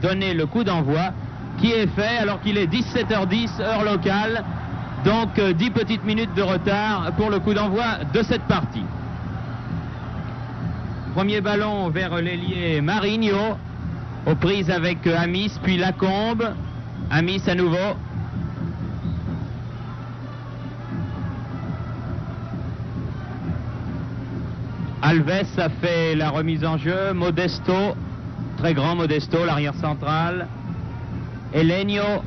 donner le coup d'envoi qui est fait alors qu'il est 17h10 heure locale. Donc 10 petites minutes de retard pour le coup d'envoi de cette partie. Premier ballon vers l'ailier Marigno, aux prises avec Amis, puis Lacombe. Amis à nouveau. Alves a fait la remise en jeu. Modesto, très grand Modesto, l'arrière central. Elenio.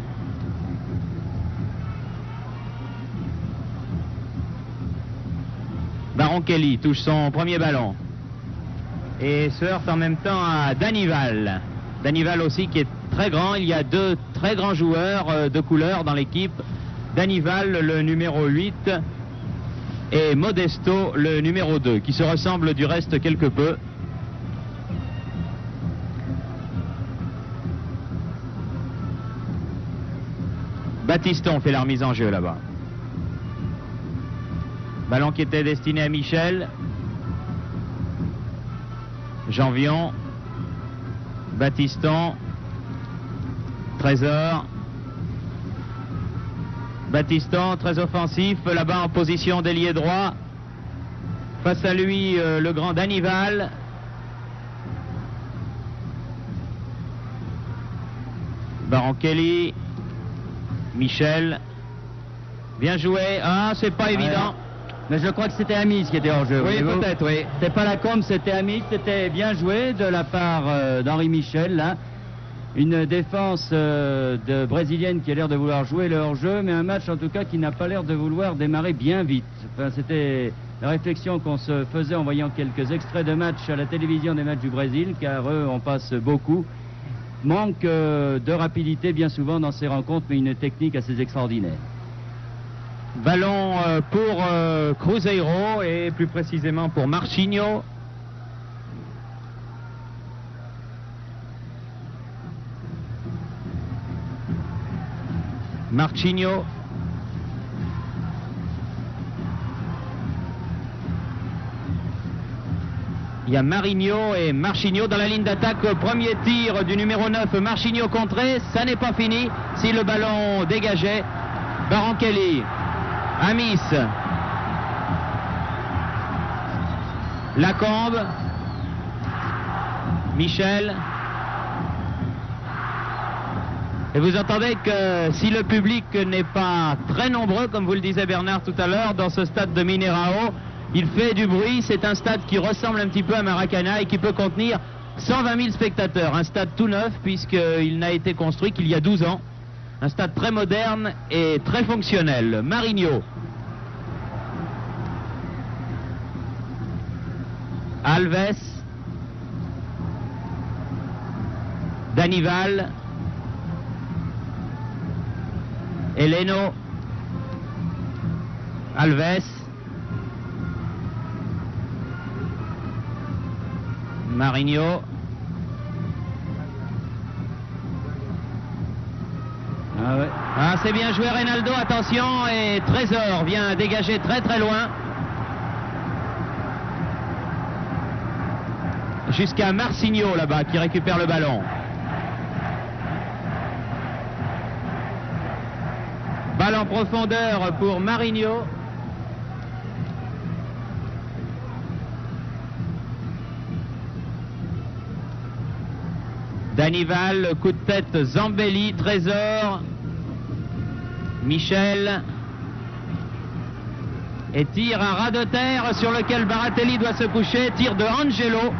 Baronchelli touche son premier ballon et se heurte en même temps à Danival. Danival aussi qui est très grand. Il y a deux très grands joueurs de couleur dans l'équipe. Danival, le numéro 8, et Modesto, le numéro 2, qui se ressemblent du reste quelque peu. Battiston fait la remise en jeu là-bas. Ballon qui était destiné à Michel. Janvion. Battiston. Trésor. Battiston, très offensif, là-bas en position d'ailier droit. Face à lui, le grand Danival. Baronchelli. Michel. Bien joué. Ah, c'est pas évident. Mais je crois que c'était Amis qui était hors jeu. Oui, peut-être, oui. C'était pas Lacombe, c'était Amis. C'était bien joué de la part d'Henri Michel, là. Une défense de brésilienne qui a l'air de vouloir jouer le hors-jeu, mais un match en tout cas qui n'a pas l'air de vouloir démarrer bien vite. Enfin, c'était la réflexion qu'on se faisait en voyant quelques extraits de matchs à la télévision des matchs du Brésil, car eux en passent beaucoup. Manque de rapidité bien souvent dans ces rencontres, mais une technique assez extraordinaire. Ballon pour Cruzeiro et plus précisément pour Marchinho. Marchinho. Il y a Marigno et Marchinho dans la ligne d'attaque. Premier tir du numéro 9, Marchinho contré. Ça n'est pas fini si le ballon dégageait. Baronchelli. Amis. Lacombe. Michel. Et vous entendez que si le public n'est pas très nombreux, comme vous le disait Bernard tout à l'heure, dans ce stade de Mineirão, il fait du bruit. C'est un stade qui ressemble un petit peu à Maracanã et qui peut contenir 120 000 spectateurs. Un stade tout neuf puisqu'il n'a été construit qu'il y a 12 ans. Un stade très moderne et très fonctionnel. Marigno. Alves. Danival. Eleno. Alves. Marigno. Ah ouais. Ah, c'est bien joué Reynaldo, attention, et Trésor vient dégager très très loin. Jusqu'à Marchinho là-bas qui récupère le ballon. Balle en profondeur pour Marigno. Danival, coup de tête Zambelli, Trésor, Michel. Et tir à ras de terre sur lequel Baratelli doit se coucher. Tir de Angelo,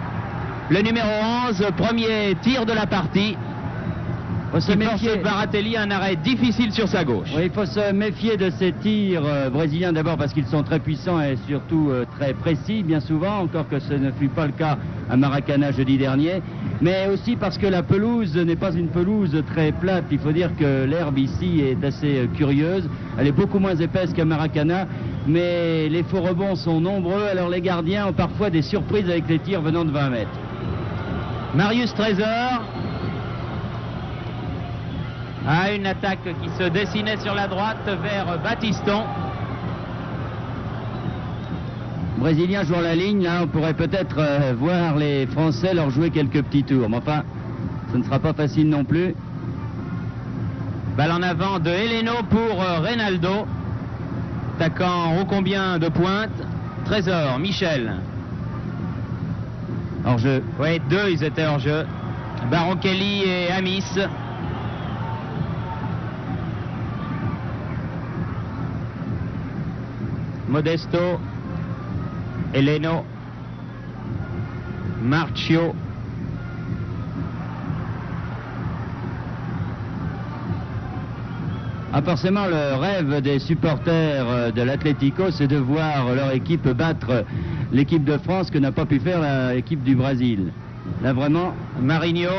le numéro 11, premier tir de la partie. Il faut se méfier. Baratelli, un arrêt difficile sur sa gauche. Oui, il faut se méfier de ces tirs brésiliens, d'abord parce qu'ils sont très puissants et surtout très précis, bien souvent, encore que ce ne fut pas le cas à Maracanã jeudi dernier, mais aussi parce que la pelouse n'est pas une pelouse très plate. Il faut dire que l'herbe ici est assez curieuse, elle est beaucoup moins épaisse qu'à Maracanã, mais les faux rebonds sont nombreux, alors les gardiens ont parfois des surprises avec les tirs venant de 20 mètres. Marius Trésor. Ah, une attaque qui se dessinait sur la droite vers Battiston. Brésiliens jouant la ligne, là on pourrait peut-être voir les Français leur jouer quelques petits tours. Mais enfin, Ce ne sera pas facile non plus. Balle en avant de Heleno pour Reynaldo. Attaquant ô combien de pointe. Trésor, Michel. Hors-jeu. Oui, 2, ils étaient hors-jeu. Baron Kelly et Amis. Modesto. Heleno. Marcio. Ah, forcément, le rêve des supporters de l'Atlético, c'est de voir leur équipe battre l'équipe de France que n'a pas pu faire l'équipe du Brésil. Là, vraiment... Marinho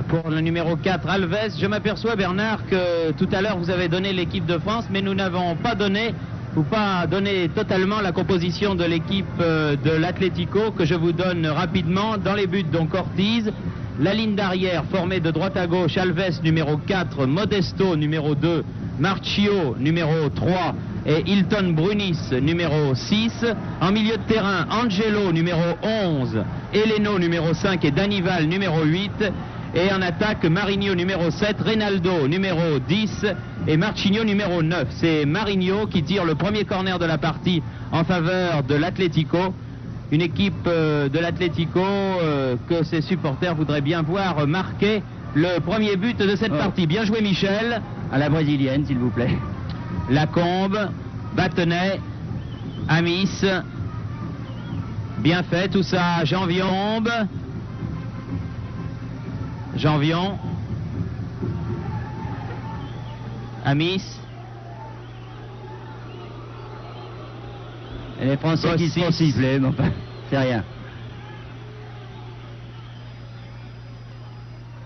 pour le numéro 4, Alves. Je m'aperçois, Bernard, que tout à l'heure, vous avez donné l'équipe de France, mais nous n'avons pas donné totalement la composition de l'équipe de l'Atlético, que je vous donne rapidement. Dans les buts, donc Ortiz. La ligne d'arrière formée de droite à gauche, Alves numéro 4, Modesto numéro 2, Marcio numéro 3 et Hilton Brunis numéro 6. En milieu de terrain, Angelo numéro 11, Heleno numéro 5 et Danival numéro 8. Et en attaque, Marinho numéro 7, Reynaldo numéro 10 et Marcinho numéro 9. C'est Marinho qui tire le premier corner de la partie en faveur de l'Atlético. Une équipe de l'Atlético que ses supporters voudraient bien voir marquer le premier but de cette partie. Bien joué, Michel. À la brésilienne, s'il vous plaît. Lacombe, Battenet, Amis. Bien fait tout ça. Janvion. Amis. Et les Français qui se font siffler, mais enfin, c'est rien.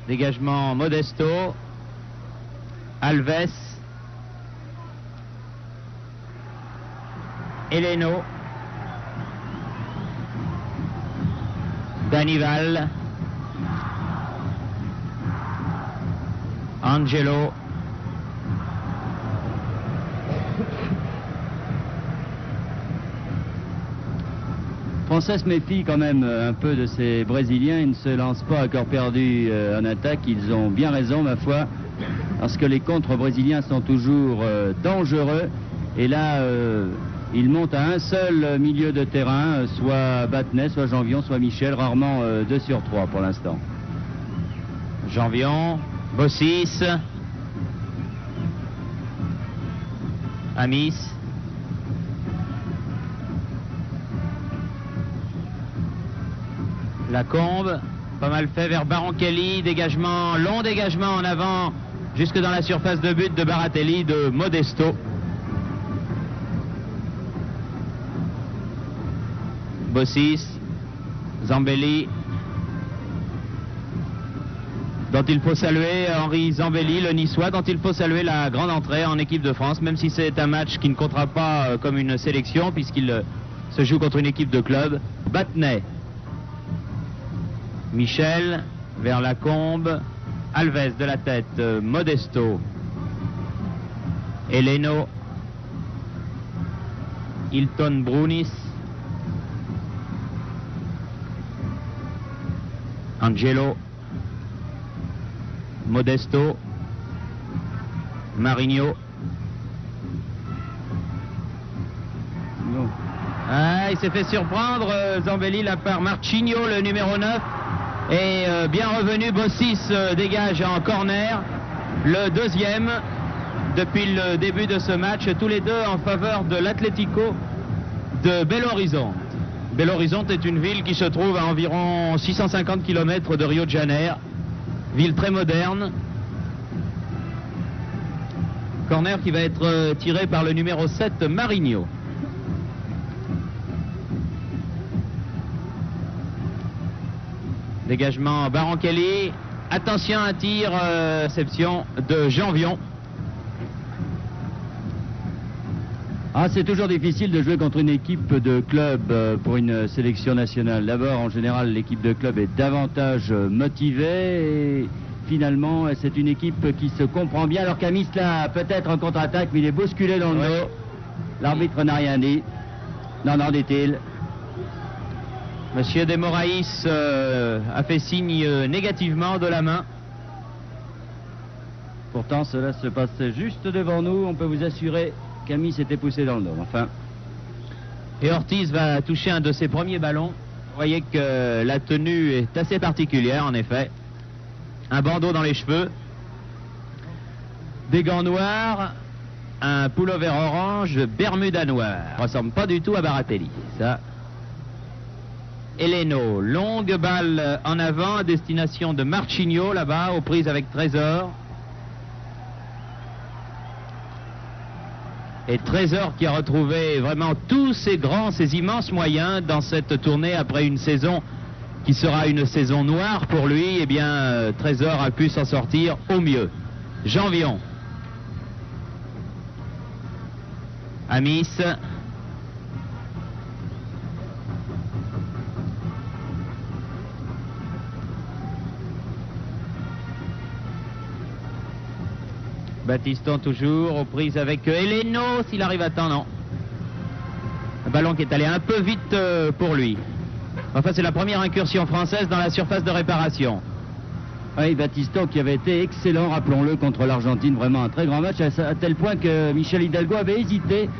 Dégagement Modesto. Alves. Heleno. Danival. Angelo. Français se méfie quand même un peu de ces Brésiliens. Ils ne se lancent pas à corps perdu en attaque. Ils ont bien raison, ma foi, parce que les contres brésiliens sont toujours dangereux. Et là, ils montent à un seul milieu de terrain, soit Battenet, soit Janvion, soit Michel, rarement 2 sur 3 pour l'instant. Janvion, Bossis, Amis. Lacombe, pas mal fait vers Baron Kelly, dégagement, long dégagement en avant, jusque dans la surface de but de Baratelli, de Modesto. Bossis, Zambelli, dont il faut saluer Henri Zambelli, le Niçois, dont il faut saluer la grande entrée en équipe de France, même si c'est un match qui ne comptera pas comme une sélection, puisqu'il se joue contre une équipe de club. Battenet. Michel, vers Lacombe, Alves de la tête, Modesto, Heleno, Hilton Brunis, Angelo, Modesto, Marinho. Non. Ah, il s'est fait surprendre, Zambelli, là par Marcinho, le numéro 9. Et bien revenu, Bossis dégage en corner, le deuxième depuis le début de ce match, tous les deux en faveur de l'Atlético de Belo Horizonte. Belo Horizonte est une ville qui se trouve à environ 650 km de Rio de Janeiro, ville très moderne. Corner qui va être tiré par le numéro 7, Marinho. Dégagement Baron Kelly. Attention, un tir, réception de Janvion. Ah, c'est toujours difficile de jouer contre une équipe de club pour une sélection nationale. D'abord, en général, l'équipe de club est davantage motivée et finalement, c'est une équipe qui se comprend bien. Alors qu'Amis, là, peut-être en contre-attaque, mais il est bousculé dans le dos. L'arbitre n'a rien dit. Non, dit-il. Monsieur De Moraes a fait signe négativement de la main. Pourtant, cela se passait juste devant nous. On peut vous assurer qu'Ami s'était poussé dans le dos. Enfin. Et Ortiz va toucher un de ses premiers ballons. Vous voyez que la tenue est assez particulière, en effet. Un bandeau dans les cheveux. Des gants noirs. Un pullover orange, bermuda noir. Ressemble pas du tout à Baratelli, ça. Eleno, longue balle en avant à destination de Marchinho, là-bas, aux prises avec Trésor. Et Trésor qui a retrouvé vraiment tous ses grands, ses immenses moyens dans cette tournée après une saison qui sera une saison noire pour lui. Eh bien, Trésor a pu s'en sortir au mieux. Janvion. Amis. Battiston toujours aux prises avec Eleno, s'il arrive à temps, non. Un ballon qui est allé un peu vite pour lui. Enfin, c'est la première incursion française dans la surface de réparation. Oui, Battiston qui avait été excellent, rappelons-le, contre l'Argentine. Vraiment un très grand match, à tel point que Michel Hidalgo avait hésité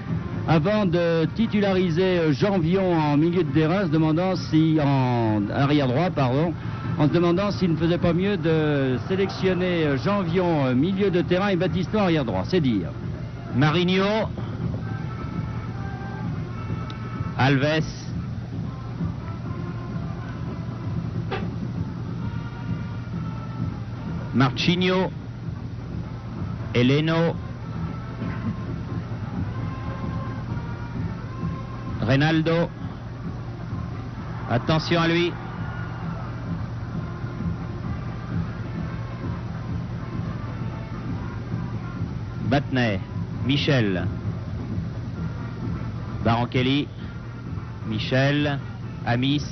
avant de titulariser Janvion en milieu de terrain, se demandant si, en arrière droit, pardon, en se demandant s'il ne faisait pas mieux de sélectionner Janvion milieu de terrain et Battiston arrière droit, c'est dire. Marinho, Alves, Marchinho, Eleno, Reynaldo, attention à lui. Battenet, Michel, Baranchelli, Michel, Amis,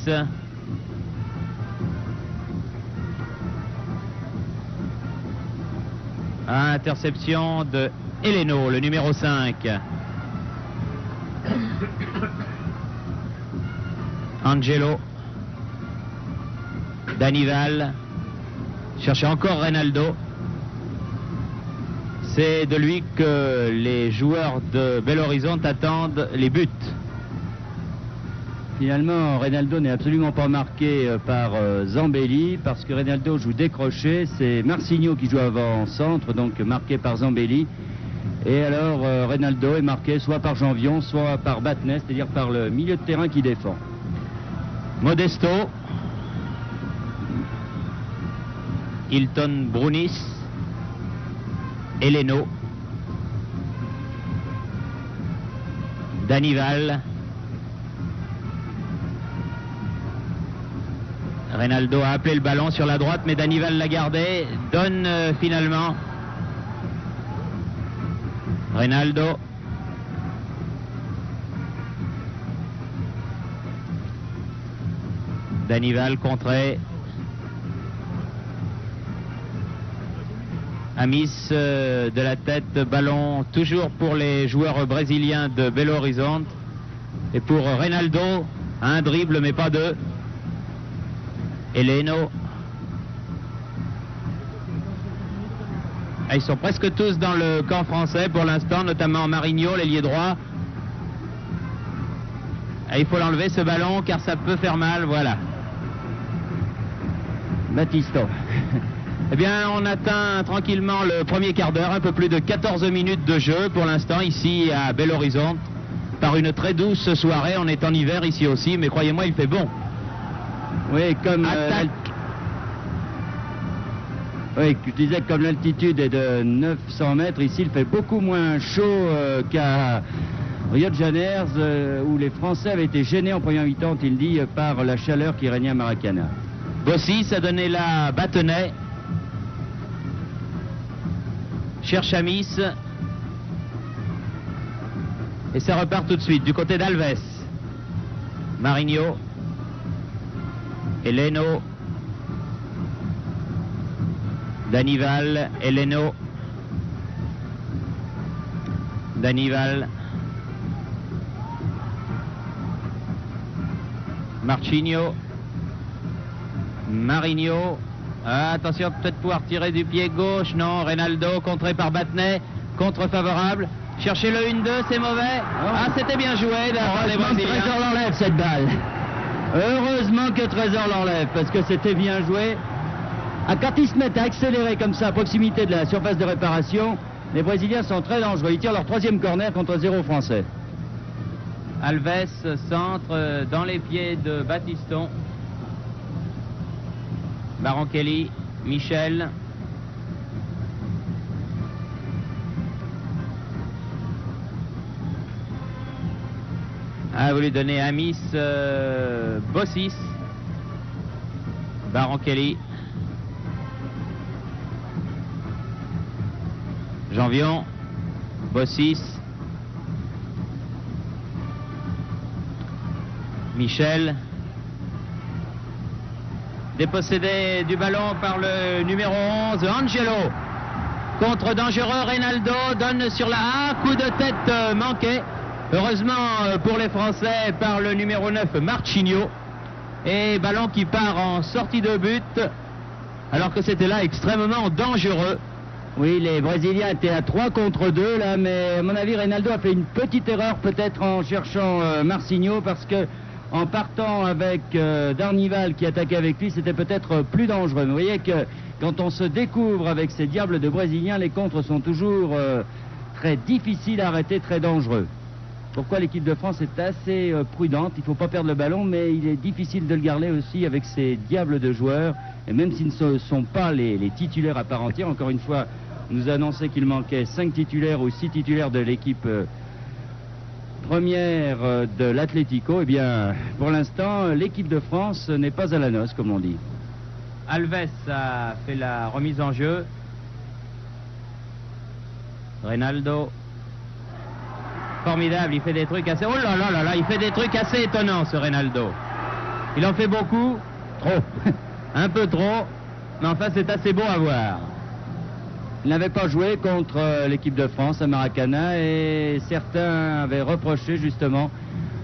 interception de Eleno, le numéro 5. Angelo, Danival, cherchait encore Reynaldo. C'est de lui que les joueurs de Belo Horizonte attendent les buts. Finalement, Reynaldo n'est absolument pas marqué par Zambelli, parce que Reynaldo joue décroché. C'est Marcinho qui joue avant-centre, donc marqué par Zambelli. Et alors, Reynaldo est marqué soit par Janvion, soit par Battenet, c'est-à-dire par le milieu de terrain qui défend. Modesto, Hilton Brunis, Eleno, Danival, Reynaldo a appelé le ballon sur la droite, mais Danival l'a gardé, donne finalement Reynaldo. Danival contré. Amis de la tête, ballon toujours pour les joueurs brésiliens de Belo Horizonte. Et pour Reynaldo, un dribble mais pas deux. Eleno. Ils sont presque tous dans le camp français pour l'instant, notamment Marinho, l'ailier droit. Il faut l'enlever ce ballon car ça peut faire mal, voilà. Battiston. Eh bien, on atteint tranquillement le premier quart d'heure, un peu plus de 14 minutes de jeu pour l'instant ici à Belo Horizonte. Par une très douce soirée, on est en hiver ici aussi, mais croyez-moi, il fait bon. Oui, comme oui, je disais que comme l'altitude est de 900 mètres, ici il fait beaucoup moins chaud qu'à Rio de Janeiro, où les Français avaient été gênés en première mi-temps, il dit, par la chaleur qui régnait à Maracana. Bossis a donné la Battenet. Cherche Amis. Et ça repart tout de suite du côté d'Alves. Marinho. Eleno. Danival. Eleno. Danival. Marchinho. Marinho. Ah, attention, peut-être pouvoir tirer du pied gauche. Non, Reynaldo contré par Battenet. Contre favorable. Chercher le 1-2, c'est mauvais. Ah, c'était bien joué. Heureusement que Trésor l'enlève cette balle. Heureusement que Trésor l'enlève parce que c'était bien joué. Quand ils se mettent à accélérer comme ça à proximité de la surface de réparation, les Brésiliens sont très dangereux. Ils tirent leur 3e corner contre 0 français. Alves centre dans les pieds de Battiston. Barankelli, Michel. A voulu donner Amis Bossis. Barankelli. Janvion. Bossis. Michel. Dépossédé du ballon par le numéro 11, Angelo. Contre dangereux, Reynaldo donne sur la coup de tête manqué. Heureusement pour les Français par le numéro 9, Marchinho. Et ballon qui part en sortie de but, alors que c'était là extrêmement dangereux. Oui, les Brésiliens étaient à 3 contre 2 là, mais à mon avis, Reynaldo a fait une petite erreur peut-être en cherchant Marchinho, parce que en partant avec Darnival qui attaquait avec lui, c'était peut-être plus dangereux. Vous voyez que quand on se découvre avec ces diables de Brésiliens, les contres sont toujours très difficiles à arrêter, très dangereux. Pourquoi l'équipe de France est assez prudente. Il ne faut pas perdre le ballon, mais il est difficile de le garder aussi avec ces diables de joueurs. Et même s'ils ne sont pas les titulaires à part entière, encore une fois, on nous a annoncé qu'il manquait 5 titulaires ou 6 titulaires de l'équipe première de l'Atlético. Eh bien, pour l'instant, l'équipe de France n'est pas à la noce, comme on dit. Alves a fait la remise en jeu. Reynaldo. Formidable, il fait des trucs assez... Oh là là là là, il fait des trucs assez étonnants, ce Reynaldo. Il en fait beaucoup. Trop. Un peu trop. Mais enfin, c'est assez beau à voir. Il n'avait pas joué contre l'équipe de France à Maracana et certains avaient reproché justement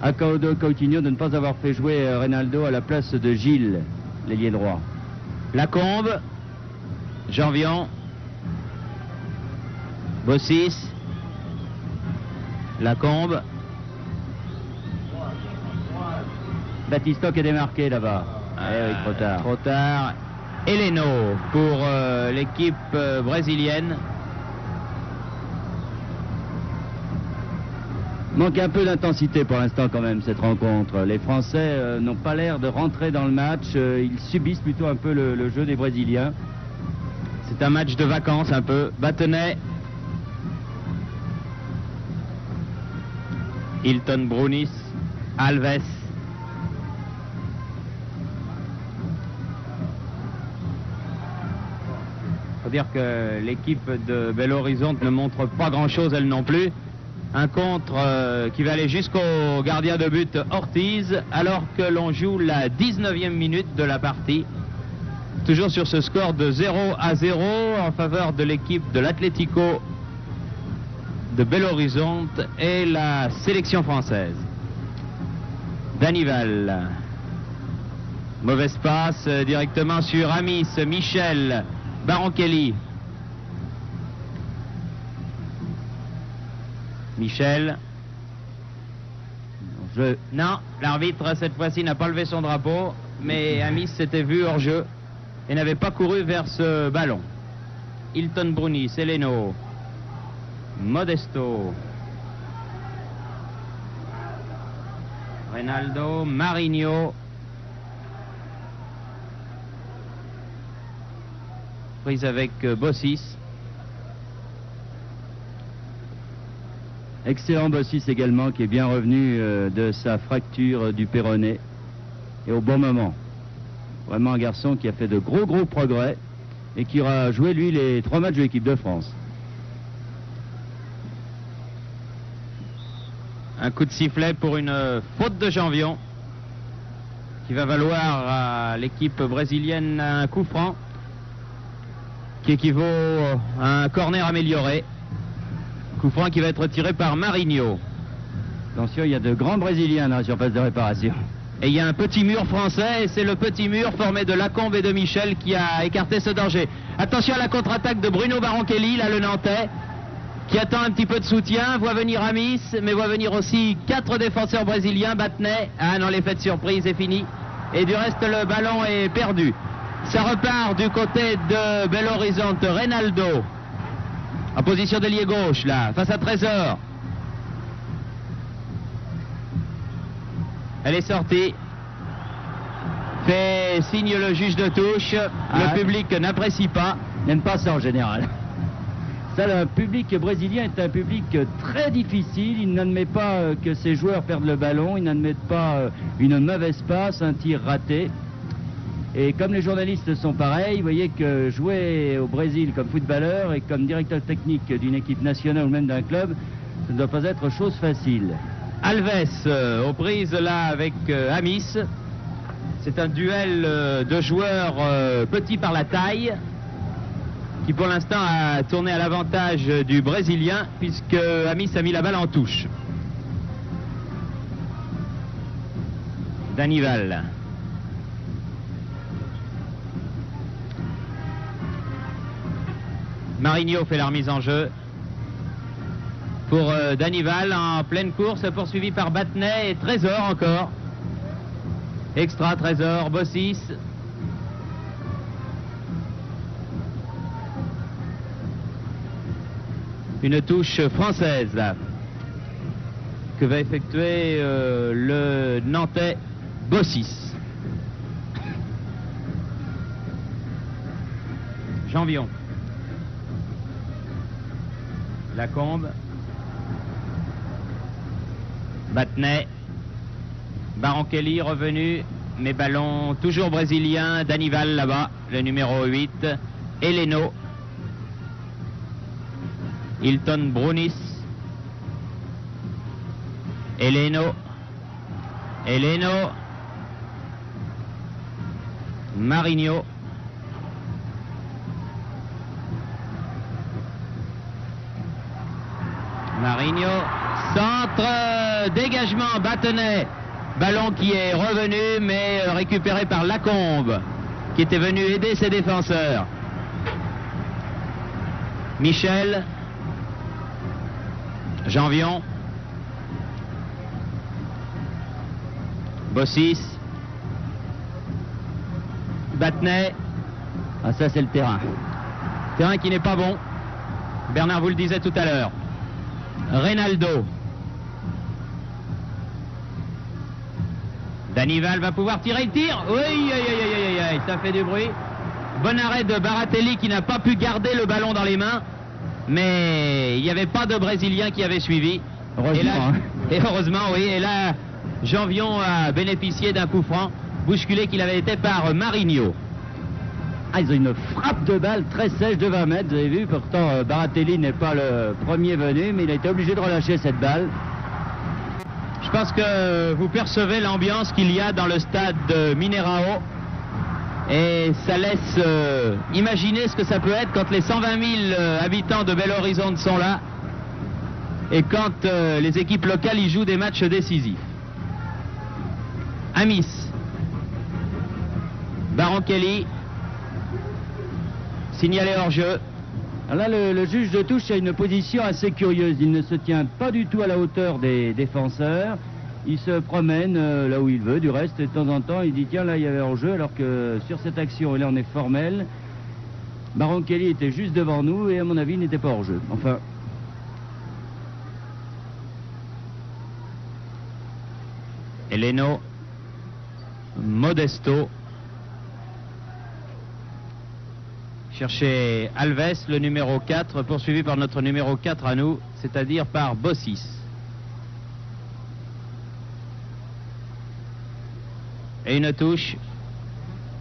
à Caudo Coutinho de ne pas avoir fait jouer Reynaldo à la place de Gilles, l'ailier droit. Lacombe, Janvion, Bossis, Lacombe. Battiston qui est démarqué là-bas. Oui, trop tard. Trop tard. Heleno pour l'équipe brésilienne. Manque un peu d'intensité pour l'instant quand même cette rencontre. Les Français n'ont pas l'air de rentrer dans le match. Ils subissent plutôt un peu le jeu des Brésiliens. C'est un match de vacances un peu. Battenet. Hilton Brunis. Alves. Il faut dire que l'équipe de Belo Horizonte ne montre pas grand-chose elle non plus. Un contre qui va aller jusqu'au gardien de but Ortiz, alors que l'on joue la 19e minute de la partie. Toujours sur ce score de 0-0 en faveur de l'équipe de l'Atlético de Belo Horizonte et la sélection française. Danival. Mauvaise passe directement sur Amis, Michel, Barankelli. Michel. Non, l'arbitre cette fois-ci n'a pas levé son drapeau, mais Amis s'était vu hors jeu et n'avait pas couru vers ce ballon. Hilton Brunis, Heleno, Modesto, Reynaldo, Marinho. Prise avec Bossis. Excellent Bossis également, qui est bien revenu de sa fracture du péroné et au bon moment. Vraiment un garçon qui a fait de gros progrès et qui aura joué lui les 3 matchs de l'équipe de France. Un coup de sifflet pour une faute de Janvion qui va valoir à l'équipe brésilienne un coup franc qui équivaut à un corner amélioré. Coup franc qui va être tiré par Marinho. Attention, il y a de grands Brésiliens dans la surface de réparation. Et il y a un petit mur français, et c'est le petit mur formé de Lacombe et de Michel qui a écarté ce danger. Attention à la contre-attaque de Bruno Baronchelli, là le Nantais, qui attend un petit peu de soutien, voit venir Amis, mais voit venir aussi 4 défenseurs brésiliens, Battenet. Ah non, l'effet de surprise est fini. Et du reste, le ballon est perdu. Ça repart du côté de Belo Horizonte, Reynaldo, en position d'ailier gauche, là, face à Trésor. Elle est sortie. Fait signe le juge de touche. Le public n'apprécie pas. N'aime pas ça en général. Ça, le public brésilien est un public très difficile. Il n'admet pas que ses joueurs perdent le ballon. Il n'admet pas une mauvaise passe, un tir raté. Et comme les journalistes sont pareils, vous voyez que jouer au Brésil comme footballeur et comme directeur technique d'une équipe nationale ou même d'un club, ça ne doit pas être chose facile. Alves aux prises là avec Amis. C'est un duel de joueurs petits par la taille qui pour l'instant a tourné à l'avantage du Brésilien puisque Amis a mis la balle en touche. Danival. Marinho fait la remise en jeu pour Danival en pleine course, poursuivi par Battenet et Trésor encore. Extra Trésor, Bossis. Une touche française là, que va effectuer le Nantais Bossis. Janvion. Lacombe. Battenet. Baronchelli revenu, mais ballon toujours brésilien. Danival là-bas, le numéro 8. Heleno. Hilton Brunis. Heleno. Heleno. Marinho. Marinho, centre, dégagement, Battenet, ballon qui est revenu mais récupéré par Lacombe qui était venu aider ses défenseurs. Michel, Janvion, Bossis, Battenet. Ah, ça c'est le terrain. Terrain qui n'est pas bon. Bernard vous le disait tout à l'heure. Reynaldo. Danival va pouvoir tirer, il tire. Oui, ça fait du bruit. Bon arrêt de Baratelli qui n'a pas pu garder le ballon dans les mains. Mais il n'y avait pas de Brésilien qui avait suivi. Heureusement. Et heureusement, oui. Et là, Janvion a bénéficié d'un coup franc, bousculé qu'il avait été par Marinho. Ah, ils ont une frappe de balle très sèche de 20 mètres, vous avez vu. Pourtant, Baratelli n'est pas le premier venu, mais il a été obligé de relâcher cette balle. Je pense que vous percevez l'ambiance qu'il y a dans le stade de Mineirão. Et ça laisse imaginer ce que ça peut être quand les 120 000 habitants de Belo Horizonte sont là. Et quand les équipes locales y jouent des matchs décisifs. Amis. Baronchelli. Signalé hors jeu. Alors là, le juge de touche a une position assez curieuse. Il ne se tient pas du tout à la hauteur des défenseurs. Il se promène là où il veut. Du reste, de temps en temps, il dit tiens, là, il y avait hors jeu. Alors que sur cette action, là, on est formel. Baronchelli était juste devant nous et à mon avis, il n'était pas hors jeu. Enfin. Heleno. Modesto. Chercher Alves, le numéro 4, poursuivi par notre numéro 4 à nous, c'est-à-dire par Bossis. Et une touche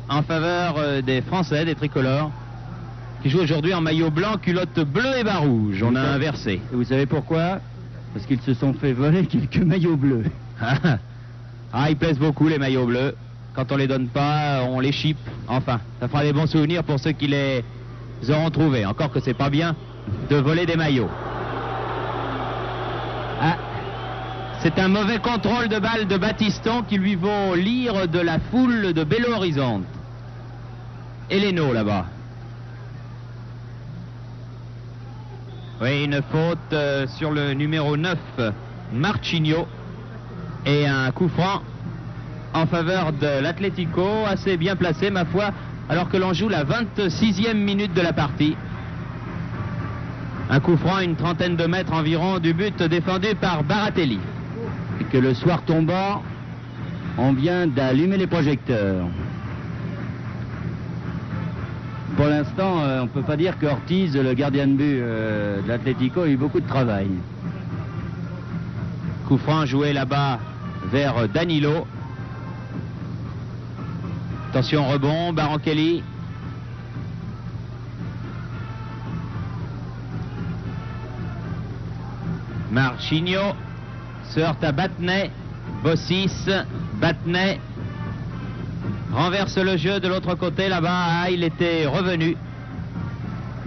en faveur des Français, des tricolores, qui jouent aujourd'hui en maillot blanc, culotte bleue et bas rouge. On a inversé. Et vous savez pourquoi? Parce qu'ils se sont fait voler quelques maillots bleus. Ah, ils plaisent beaucoup les maillots bleus. Quand on les donne pas, on les chipe. Enfin, ça fera des bons souvenirs pour ceux qui les auront trouvés. Encore que c'est pas bien de voler des maillots. Ah, C'est un mauvais contrôle de balle de Battiston qui lui vaut l'ire de la foule de Belo Horizonte. Heleno là-bas. Oui, une faute sur le numéro 9, Marchinho. Et un coup franc en faveur de l'Atlético, assez bien placé ma foi, alors que l'on joue la 26e minute de la partie. Un coup franc à une trentaine de mètres environ du but défendu par Baratelli. Et que le soir tombant, on vient d'allumer les projecteurs. Pour l'instant, on ne peut pas dire que Ortiz, le gardien de but de l'Atlético, a eu beaucoup de travail. Coup franc joué là-bas vers Danilo. Attention, rebond, Barankelli. Marchinho se heurte à Battenay. Bossis, Battenay renverse le jeu de l'autre côté là-bas. Ah, il était revenu.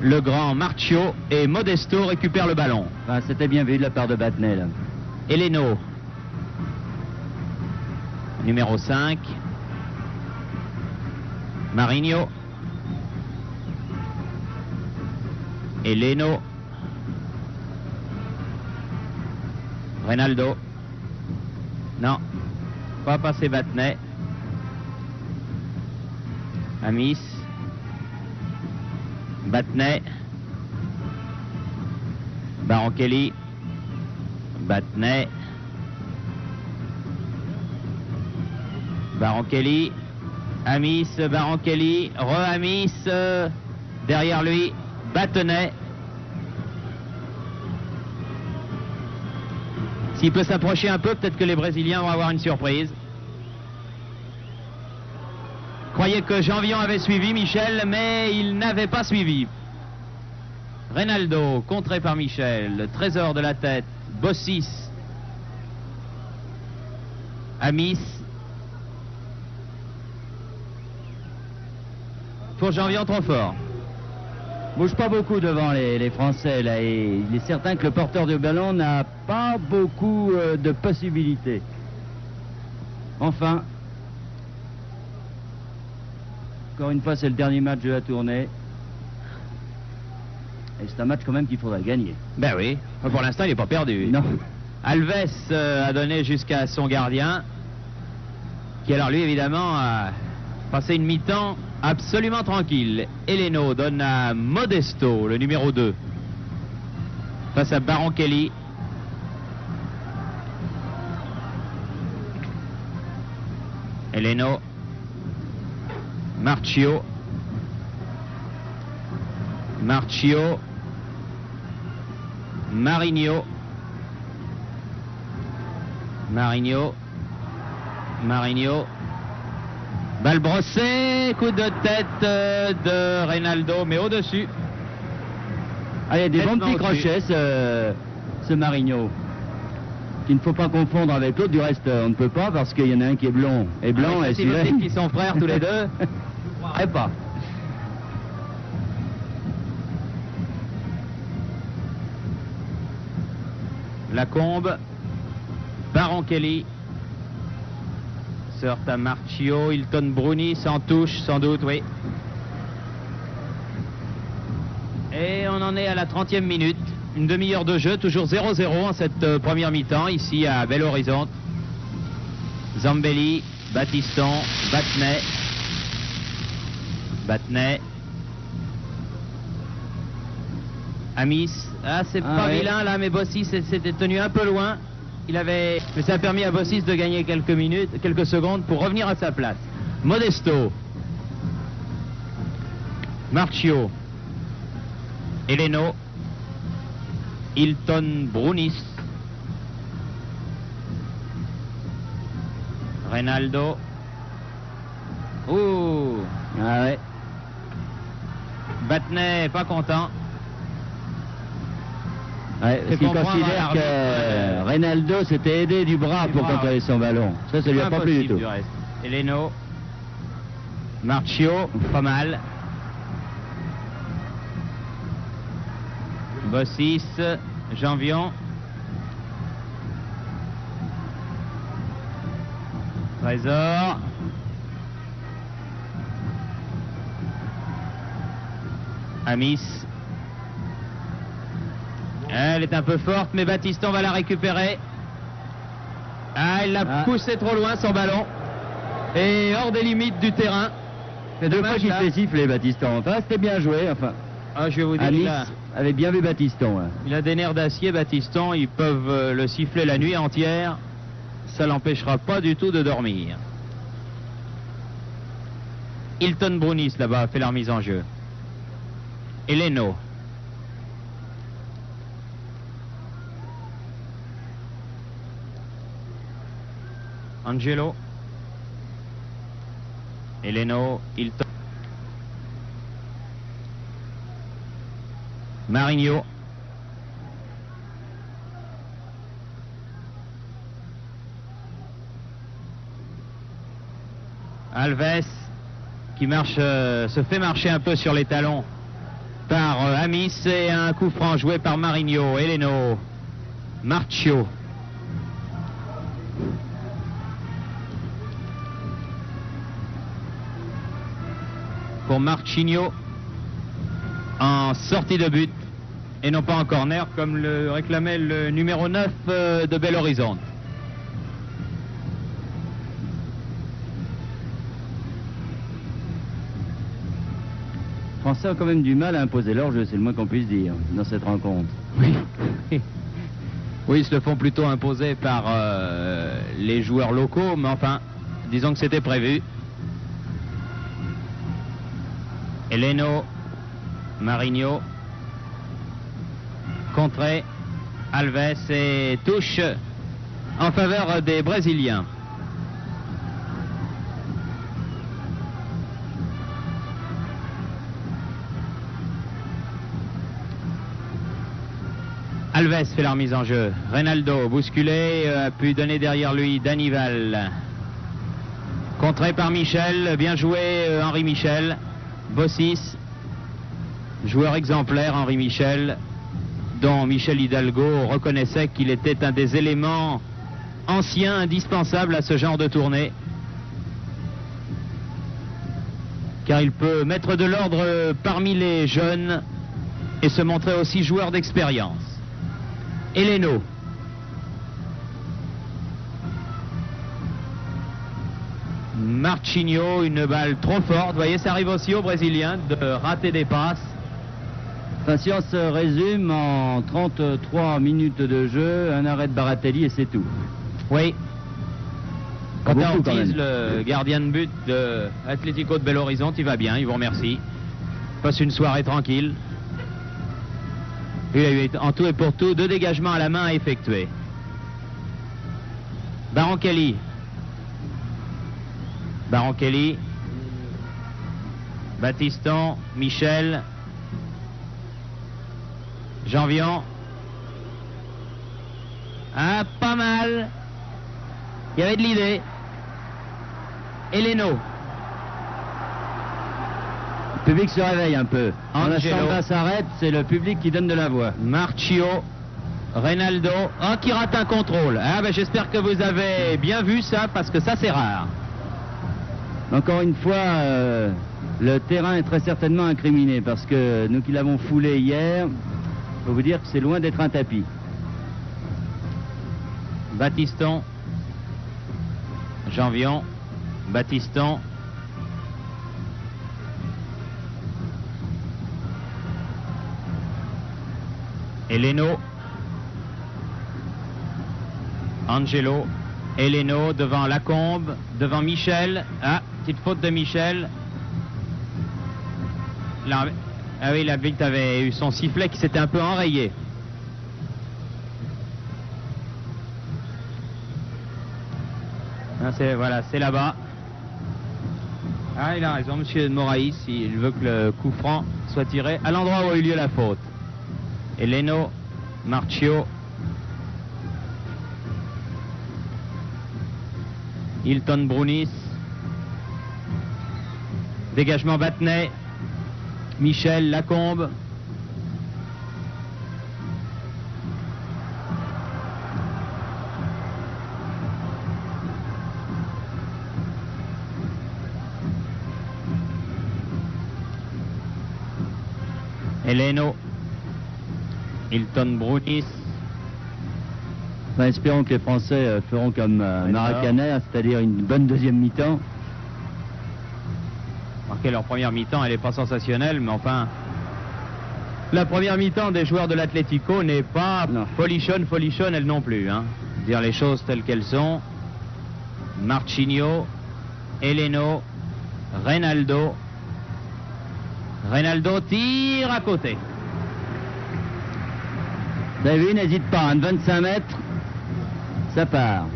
Le grand Marchio et Modesto récupère le ballon. Enfin, c'était bien vu de la part de Battenay là. Heleno, numéro 5. Marinho. Heleno. Reynaldo. Non, pas passer Battenay. Amis. Battenay. Barankelli. Battenay. Barankelli. Amis, Barankelli, re-Amis, derrière lui, Battenay. S'il peut s'approcher un peu, peut-être que les Brésiliens vont avoir une surprise. Croyez que Janvion avait suivi Michel, mais il n'avait pas suivi. Reynaldo, contré par Michel, le trésor de la tête, Bossis, Amis. Pour Janvion, trop fort. Bouge pas beaucoup devant les Français là, et il est certain que le porteur de ballon n'a pas beaucoup de possibilités. Enfin, encore une fois, c'est le dernier match de la tournée. Et c'est un match quand même qu'il faudra gagner. Ben oui, pour l'instant il n'est pas perdu. Non. Alves a donné jusqu'à son gardien, qui alors lui évidemment a passé une mi-temps absolument tranquille. Heleno donne à Modesto, le numéro 2, face à Barankelli. Heleno. Marchio. Marchio. Marinho. Marinho. Marinho. Balle brossée, coup de tête de Reynaldo, mais au-dessus. Ah, il y a des bons petits crochets, ce Marinho. Qu'il ne faut pas confondre avec l'autre, du reste on ne peut pas parce qu'il y en a un qui est blond et blanc. Ah, et celui-là qui sont frères tous les deux. Je croirais pas. Lacombe, Barankelli, se heurte à Marchio, Hilton Bruni s'en touche sans doute, oui. Et on en est à la 30e minute, une demi-heure de jeu, toujours 0-0 en cette première mi-temps, ici à Belo Horizonte. Zambelli, Battiston, Battenay, Battenay. Amis, ah c'est pas ouais. vilain là, mais Bossis s'était tenu un peu loin. Mais ça a permis à Bossis de gagner quelques secondes pour revenir à sa place. Modesto, Marchio, Heleno, Hilton Brunis, Reynaldo. Ouh, Ah ouais. Battenay pas content. Ouais, parce qu'il considère que Reynaldo s'était aidé du bras pour contrôler son ballon. Ça lui a pas plu du tout. Heleno, Marchio, pas mal. Bossis, Janvion. Trésor. Amis. Elle est un peu forte, mais Battiston va la récupérer. Ah, il l'a poussé trop loin, son ballon. Et hors des limites du terrain. C'est deux fois qu'il fait siffler, Battiston. Enfin, c'était bien joué, enfin. Ah, je vais vous dire, Amis avait bien vu Battiston. Hein. Il a des nerfs d'acier, Battiston. Ils peuvent le siffler la nuit entière. Ça l'empêchera pas du tout de dormir. Hilton Brunis, là-bas, fait la remise en jeu. Et Leno. Angelo. Et Leno. Hilton. Marigno. Alves qui marche, se fait marcher un peu sur les talons par Amis, et un coup franc joué par Marigno. Eleno. Marcio. Pour Marchinho en sortie de but et non pas en corner comme le réclamait le numéro 9 de Belo Horizonte. Les Français ont quand même du mal à imposer leur jeu, c'est le moins qu'on puisse dire dans cette rencontre. Oui. Oui, ils se le font plutôt imposer par les joueurs locaux, mais enfin, disons que c'était prévu. Eleno, Marigno, contré, Alves et touche en faveur des Brésiliens. Alves fait la remise en jeu. Reynaldo, bousculé, a pu donner derrière lui Danival. Contré par Michel, bien joué Henri Michel. Bossis, joueur exemplaire Henri Michel, dont Michel Hidalgo reconnaissait qu'il était un des éléments anciens indispensables à ce genre de tournée. Car il peut mettre de l'ordre parmi les jeunes et se montrer aussi joueur d'expérience. Eleno. Marchinho, une balle trop forte. Vous voyez, ça arrive aussi aux Brésiliens de rater des passes. Enfin, si on se résume en 33 minutes de jeu, un arrêt de Baratelli et c'est tout. Oui. Quant à Beaucoup, Ortiz, le gardien de but de Atlético de Belo Horizonte, il va bien, il vous remercie. Passe une soirée tranquille. Il a eu en tout et pour tout 2 dégagements à la main à effectuer. Baronchelli. Baronchelli. Battiston. Michel. Janvion. Ah, pas mal. Il y avait de l'idée. Eleno. Le public se réveille un peu. Quand la Angelo. samba s'arrête, c'est le public qui donne de la voix. Marcio, Reynaldo, qui rate un contrôle. Ah ben j'espère que vous avez bien vu ça, parce que ça c'est rare. Encore une fois, le terrain est très certainement incriminé, parce que nous qui l'avons foulé hier, je peux vous dire que c'est loin d'être un tapis. Battiston, Janvion, Battiston. Eleno. Angelo. Eleno devant Lacombe, devant Michel. Ah, petite faute de Michel. Là, ah oui, l'arbitre avait eu son sifflet qui s'était un peu enrayé. Ah, voilà, c'est là-bas. Ah, il a raison, monsieur Moraïs, il veut que le coup franc soit tiré à l'endroit où a eu lieu la faute. Eleno, Marcio, Hilton Brunis, dégagement Battenay, Michel Lacombe, Eleno. Hilton Brunis. Ben, espérons que les Français feront comme Maracanã, c'est-à-dire une bonne deuxième mi-temps. Marqué leur première mi-temps, elle n'est pas sensationnelle, mais enfin, la première mi-temps des joueurs de l'Atlético n'est pas folichonne elle non plus. Hein. Dire les choses telles qu'elles sont. Marchinho, Eleno, Reynaldo. Reynaldo tire à côté. Vous avez vu, n'hésite pas, 25 mètres, ça part.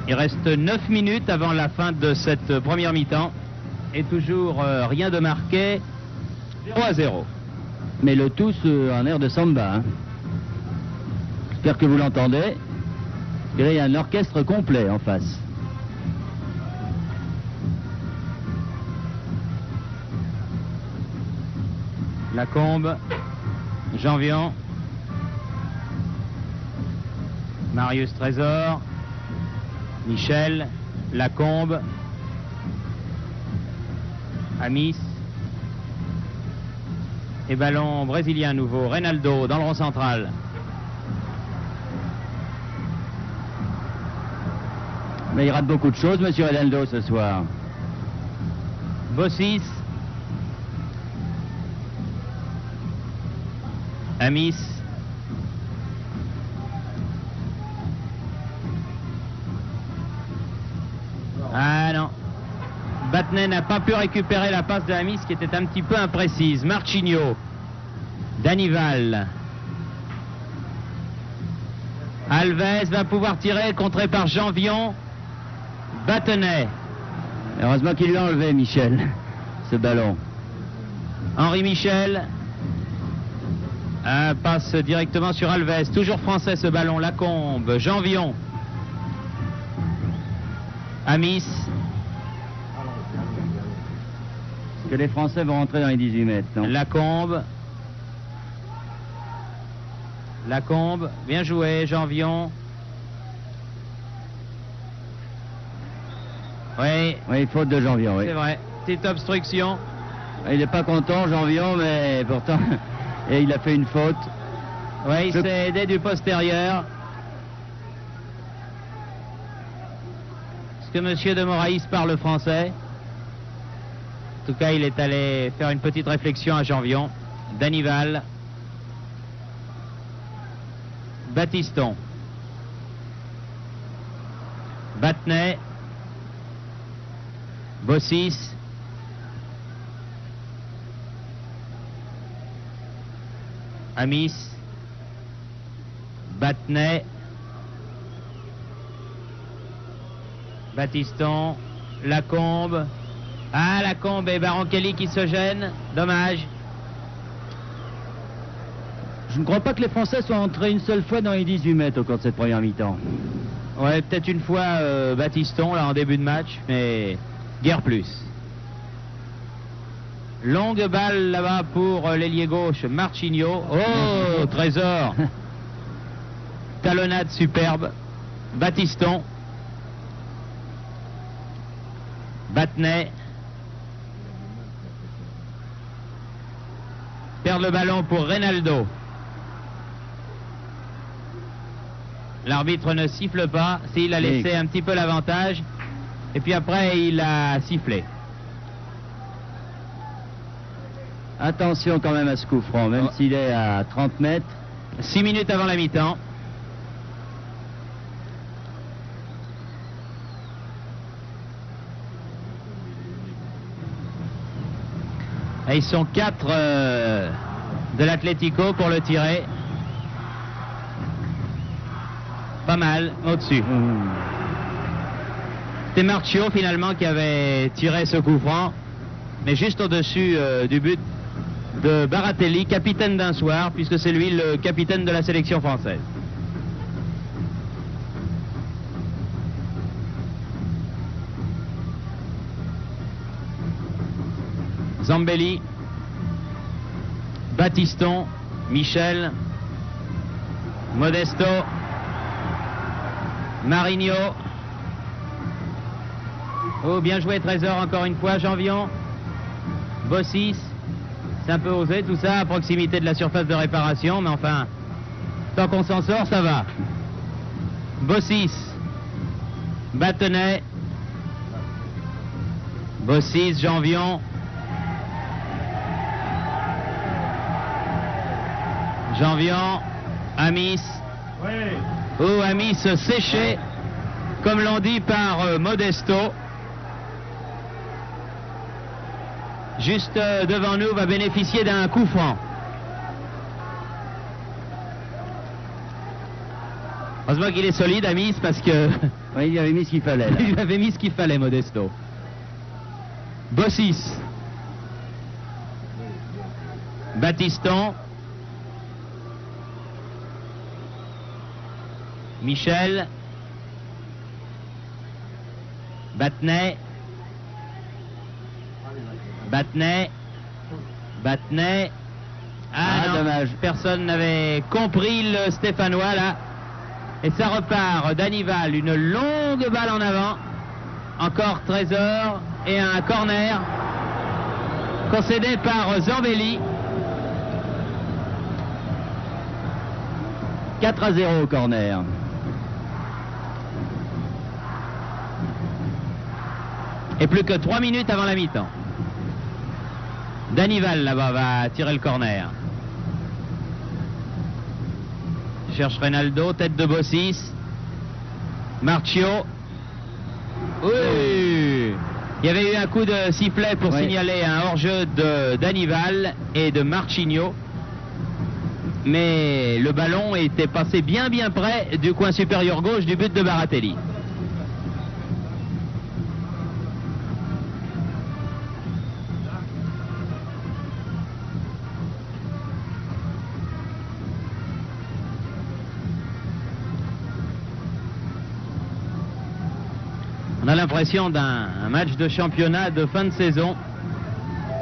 Il reste 9 minutes avant la fin de cette première mi-temps. Et toujours rien de marqué, 0-0. Mais le tout sur un air de samba. Hein. J'espère que vous l'entendez. Et là, il y a un orchestre complet en face. Lacombe, Janvion, Marius Trésor, Michel, Lacombe, Amis. Et ballon brésilien nouveau, Reynaldo dans le rond central. Mais il rate beaucoup de choses, monsieur Reynaldo, ce soir. Bossis. Amis. Ah non. Battenet n'a pas pu récupérer la passe de Amis qui était un petit peu imprécise. Marchinho. Danival. Alves va pouvoir tirer, contré par Janvion. Battenet. Heureusement qu'il l'a enlevé, Michel, ce ballon. Henri Michel. Passe directement sur Alves. Toujours français ce ballon. Lacombe. Janvion. Amis. Que les Français vont rentrer dans les 18 mètres. Non? Lacombe. Lacombe. Bien joué, Janvion. Oui. Oui, faute de Janvion, oui. C'est vrai. Petite obstruction. Il n'est pas content, Janvion, mais pourtant, et il a fait une faute. Oui, il s'est aidé du postérieur. Est-ce que monsieur de Moraïs parle français? En tout cas, il est allé faire une petite réflexion à Janvion. Danival. Battiston. Battenet. Bossis. Amis. Battenet. Battiston. Lacombe. Ah, Lacombe et Baron-Kelly qui se gênent. Dommage. Je ne crois pas que les Français soient entrés une seule fois dans les 18 mètres au cours de cette première mi-temps. Ouais, peut-être une fois Battiston là en début de match, mais guère plus. Longue balle là-bas pour l'ailier gauche, Marchinho. Oh, Trésor. Talonnade superbe. Battiston. Battenet. Perd le ballon pour Reynaldo. L'arbitre ne siffle pas. S'il a laissé un petit peu l'avantage. Et puis après, il a sifflé. Attention quand même à ce coup franc, même s'il est à 30 mètres. 6 minutes avant la mi-temps. Et ils sont 4 de l'Atlético pour le tirer. Pas mal, au-dessus. C'était Marchinho finalement qui avait tiré ce coup franc, mais juste au-dessus du but de Baratelli, capitaine d'un soir, puisque c'est lui le capitaine de la sélection française. Zambelli, Battiston, Michel, Modesto, Marinho. Oh, bien joué Trésor encore une fois, Janvion. Bossis, C'est un peu osé tout ça, à proximité de la surface de réparation, mais enfin, tant qu'on s'en sort, ça va. Bossis, Battenay, Bossis, Janvion, Amis, ou Amis séché, comme l'on dit par Modesto. Juste devant nous, va bénéficier d'un coup franc. Heureusement qu'il est solide, Amis, parce que... Oui, il avait mis ce qu'il fallait. Là. Il avait mis ce qu'il fallait, Modesto. Bossis. Battiston. Michel. Battenay. Ah non, dommage. Personne n'avait compris le Stéphanois là. Et ça repart d'Anival, une longue balle en avant. Encore Trésor et un corner concédé par Zambelli. 4-0 au corner. Et plus que 3 minutes avant la mi-temps. Danival là-bas va tirer le corner. Cherche Reynaldo, tête de Bossis. Marchio. Oui. Il y avait eu un coup de sifflet pour signaler un hors-jeu d'Anival et de Marchinho. Mais le ballon était passé bien près du coin supérieur gauche du but de Baratelli. On a l'impression d'un match de championnat de fin de saison,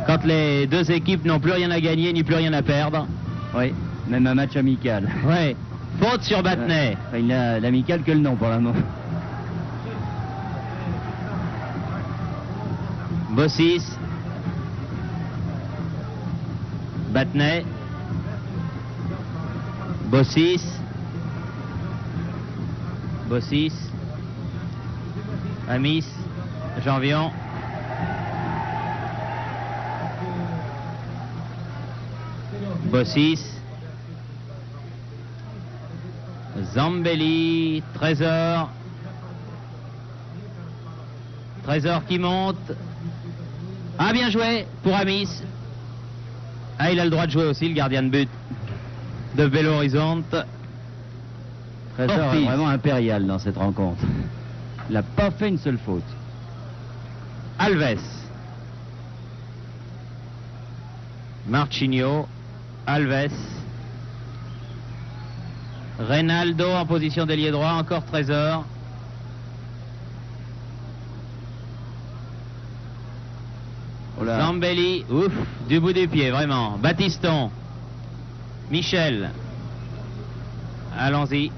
quand les deux équipes n'ont plus rien à gagner ni plus rien à perdre. Oui, même un match amical. Oui, faute sur Battenay. Il n'a l'amical que le nom pour le moment. Bossis. Battenay. Bossis. Amis, Janvion. Bossis. Zambelli, Trésor. Trésor qui monte. Ah, bien joué pour Amis. Ah, il a le droit de jouer aussi, le gardien de but de Belo Horizonte. Trésor est vraiment impérial dans cette rencontre. Il n'a pas fait une seule faute. Alves. Marchinho. Alves. Reynaldo en position d'ailier droit. Encore Trésor. Zambelli. Ouf, du bout des pieds, vraiment. Battiston. Michel. Allons-y.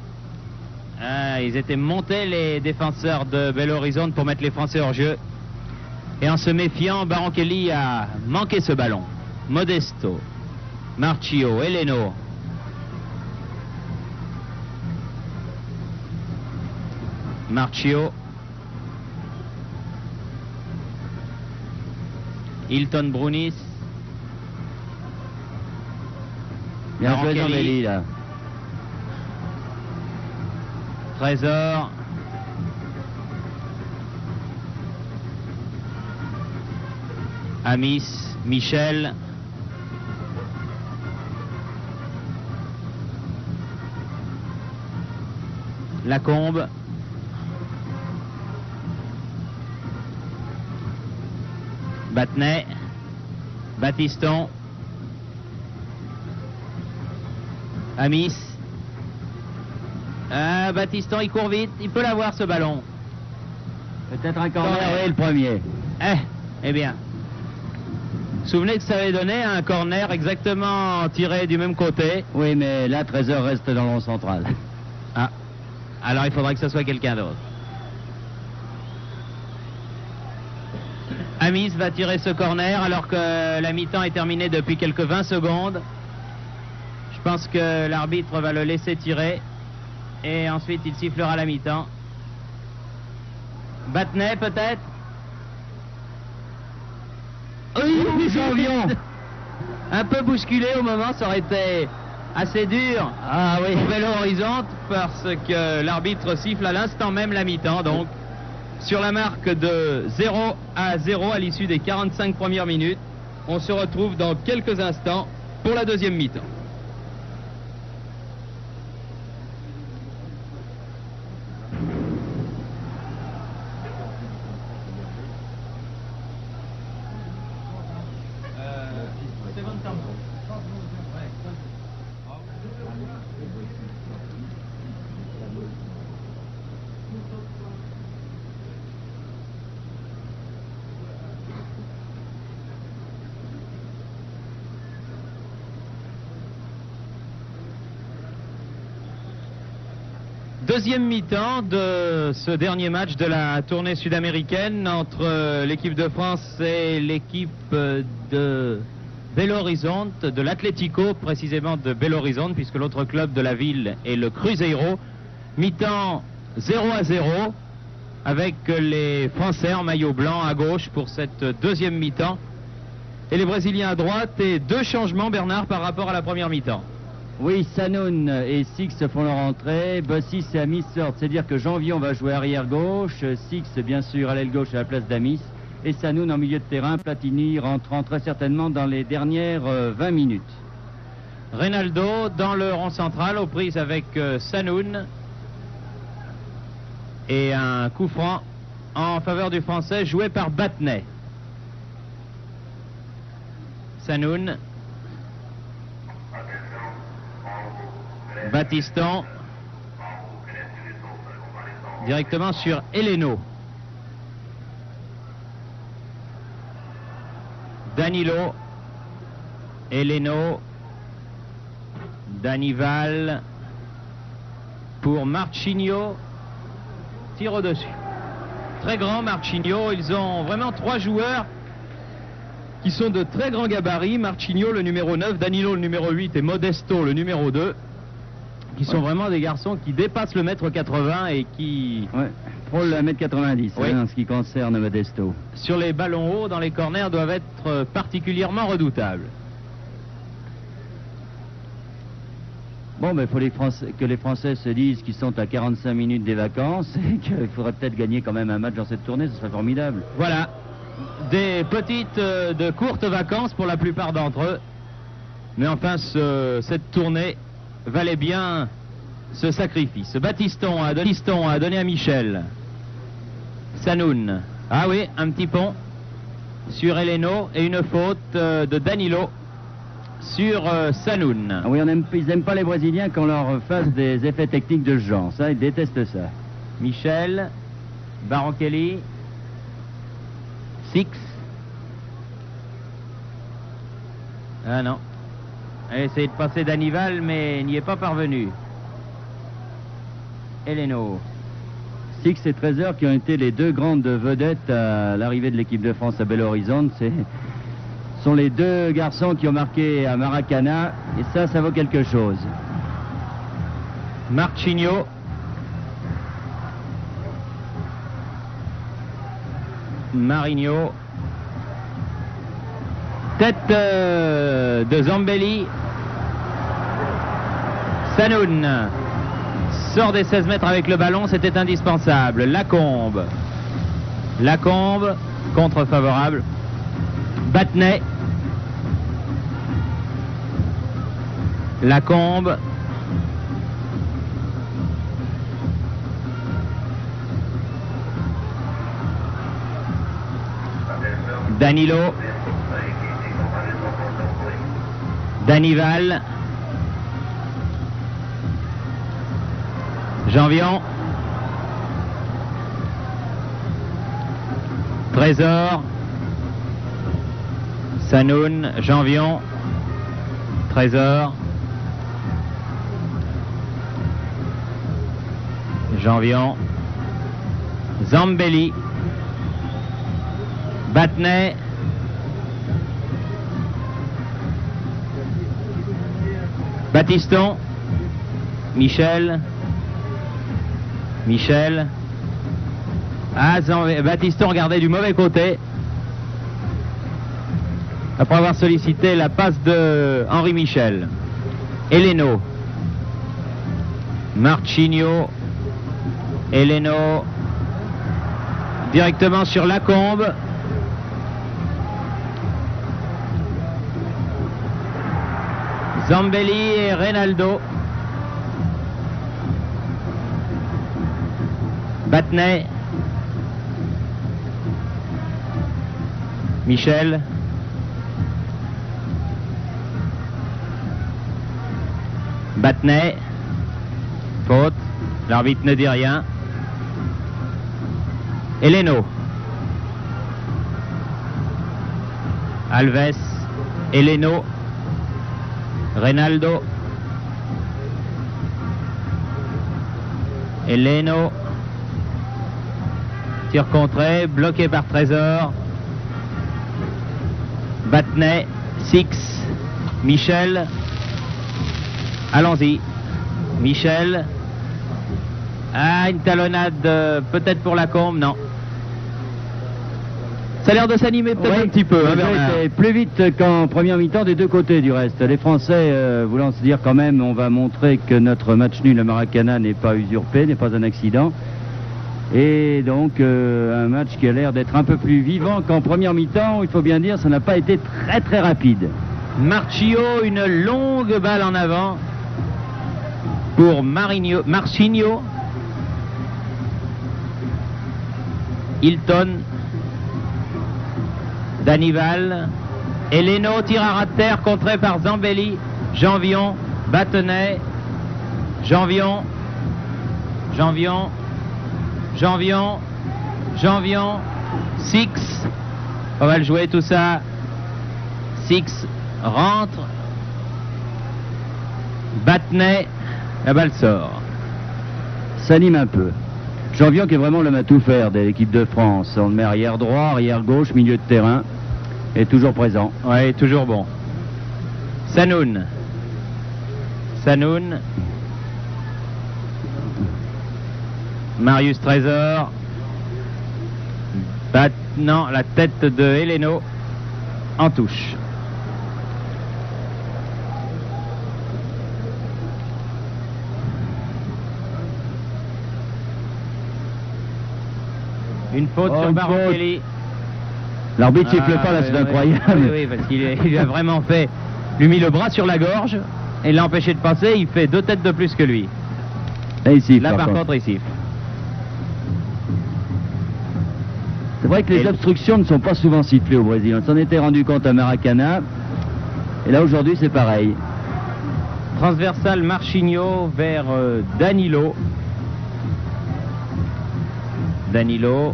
Ah, ils étaient montés les défenseurs de Belo Horizonte pour mettre les Français hors jeu. Et en se méfiant, Baronchelli a manqué ce ballon. Modesto, Marchio, Eleno. Marchio. Hilton Brunis. Bien joué Zambelli là. Trésor. Amis, Michel. Lacombe. Battenay. Battiston. Amis. Battiston, il court vite, il peut l'avoir ce ballon. Peut-être un corner, oui, le premier. Eh bien. Souvenez que ça avait donné un corner exactement tiré du même côté. Oui, mais là, Trésor reste dans le rond central. Ah. Alors il faudrait que ce soit quelqu'un d'autre. Amis va tirer ce corner alors que la mi-temps est terminée depuis quelques 20 secondes. Je pense que l'arbitre va le laisser tirer et ensuite il sifflera la mi-temps. Battenay peut-être. Oui, Janvion. Un peu bousculé au moment, ça aurait été assez dur pour Belo Horizonte parce que l'arbitre siffle à l'instant même la mi-temps, donc sur la marque de 0-0 à l'issue des 45 premières minutes. On se retrouve dans quelques instants pour la deuxième mi-temps. Deuxième mi-temps de ce dernier match de la tournée sud-américaine entre l'équipe de France et l'équipe de Belo Horizonte, de l'Atlético précisément de Belo Horizonte, puisque l'autre club de la ville est le Cruzeiro. Mi-temps 0-0 avec les Français en maillot blanc à gauche pour cette deuxième mi-temps et les Brésiliens à droite, et deux changements, Bernard, par rapport à la première mi-temps. Oui, Sanoun et Six font leur entrée, Bossis et Amis sortent, c'est-à-dire que Janvion va jouer arrière gauche, Six bien sûr à l'aile gauche à la place d'Amis, et Sanoun en milieu de terrain, Platini rentrant très certainement dans les dernières 20 minutes. Reynaldo dans le rond central aux prises avec Sanoun, et un coup franc en faveur du Français joué par Battenay. Sanoun, Battiston directement sur Eleno. Danilo, Eleno, Danival pour Marchinho, tire au-dessus. Très grand Marchinho, ils ont vraiment trois joueurs qui sont de très grands gabarits. Marchinho le numéro 9, Danilo le numéro 8 et Modesto le numéro 2. Qui sont vraiment des garçons qui dépassent le mètre 80 et qui frôlent le mètre 90 en ce qui concerne Modesto. Sur les ballons hauts, dans les corners, doivent être particulièrement redoutables. Bon, mais il faut que les Français se disent qu'ils sont à 45 minutes des vacances et qu'il faudrait peut-être gagner quand même un match dans cette tournée, ce serait formidable. Voilà, des petites, de courtes vacances pour la plupart d'entre eux. Mais enfin, cette tournée valait bien ce sacrifice. Battiston a donné à Michel. Sanoun. Ah oui, un petit pont sur Eleno et une faute de Danilo sur Sanoun. Ah oui, ils n'aiment pas les Brésiliens qu'on leur fasse des effets techniques de ce genre. Ça, ils détestent ça. Michel, Baronchelli, Six. Ah non. Elle a essayé de passer Danival, mais n'y est pas parvenu. Eleno. Six et Trésor qui ont été les deux grandes vedettes à l'arrivée de l'équipe de France à Belo Horizonte. Sont les deux garçons qui ont marqué à Maracana, et ça vaut quelque chose. Marchinho. Marinho. Tête de Zambelli. Sanoun sort des 16 mètres avec le ballon, c'était indispensable. Lacombe, contre favorable. Battenay. Lacombe. Danilo. Danival. Janvion. Trésor. Sanoun. Janvion. Trésor. Janvion. Zambelli. Battenay. Battiston. Michel. Michel. Ah, Battiston regardait du mauvais côté. Après avoir sollicité la passe de Henri Michel. Eleno. Marchinio. Eleno. Directement sur Lacombe. Zambelli et Reynaldo. Battenay. Michel. Battenay. Faute. L'arbitre ne dit rien. Eleno. Alves. Eleno. Reynaldo. Eleno. Tir contré, bloqué par Trésor. Battenay. Six. Michel. Allons-y. Michel. Ah, une talonnade peut-être pour Lacombe, non. Ça a l'air de s'animer peut-être un petit peu. Le jeu était plus vite qu'en première mi-temps des deux côtés du reste. Les Français voulant se dire quand même, on va montrer que notre match nul à Maracana n'est pas usurpé, n'est pas un accident. Et donc un match qui a l'air d'être un peu plus vivant qu'en première mi-temps. Il faut bien dire, ça n'a pas été très très rapide. Marchio, une longue balle en avant pour Marchinio. Hilton. Danival. Eleno, tir à ras de terre, contré par Zambelli. Janvion. Battenay. Janvion. Janvion. Janvion. Janvion. Six. On va le jouer tout ça. Six rentre. Battenay. La balle sort. S'anime un peu. Janvion qui est vraiment l'homme à tout faire de l'équipe de France. On le met arrière droit, arrière gauche, milieu de terrain. Et toujours présent. Oui, toujours bon. Sanoun. Sanoun. Marius Trésor. Maintenant la tête de Eleno en touche. Une faute sur Barantelli. L'arbitre siffle pas là, c'est incroyable. Oui, parce qu'il lui a vraiment fait, lui mis le bras sur la gorge et l'a empêché de passer. Il fait 2 têtes de plus que lui. Et ici, là, par contre, il siffle. C'est vrai que les obstructions ne sont pas souvent sifflées au Brésil. On s'en était rendu compte à Maracana. Et là, aujourd'hui, c'est pareil. Transversal Marchinio vers Danilo. Danilo.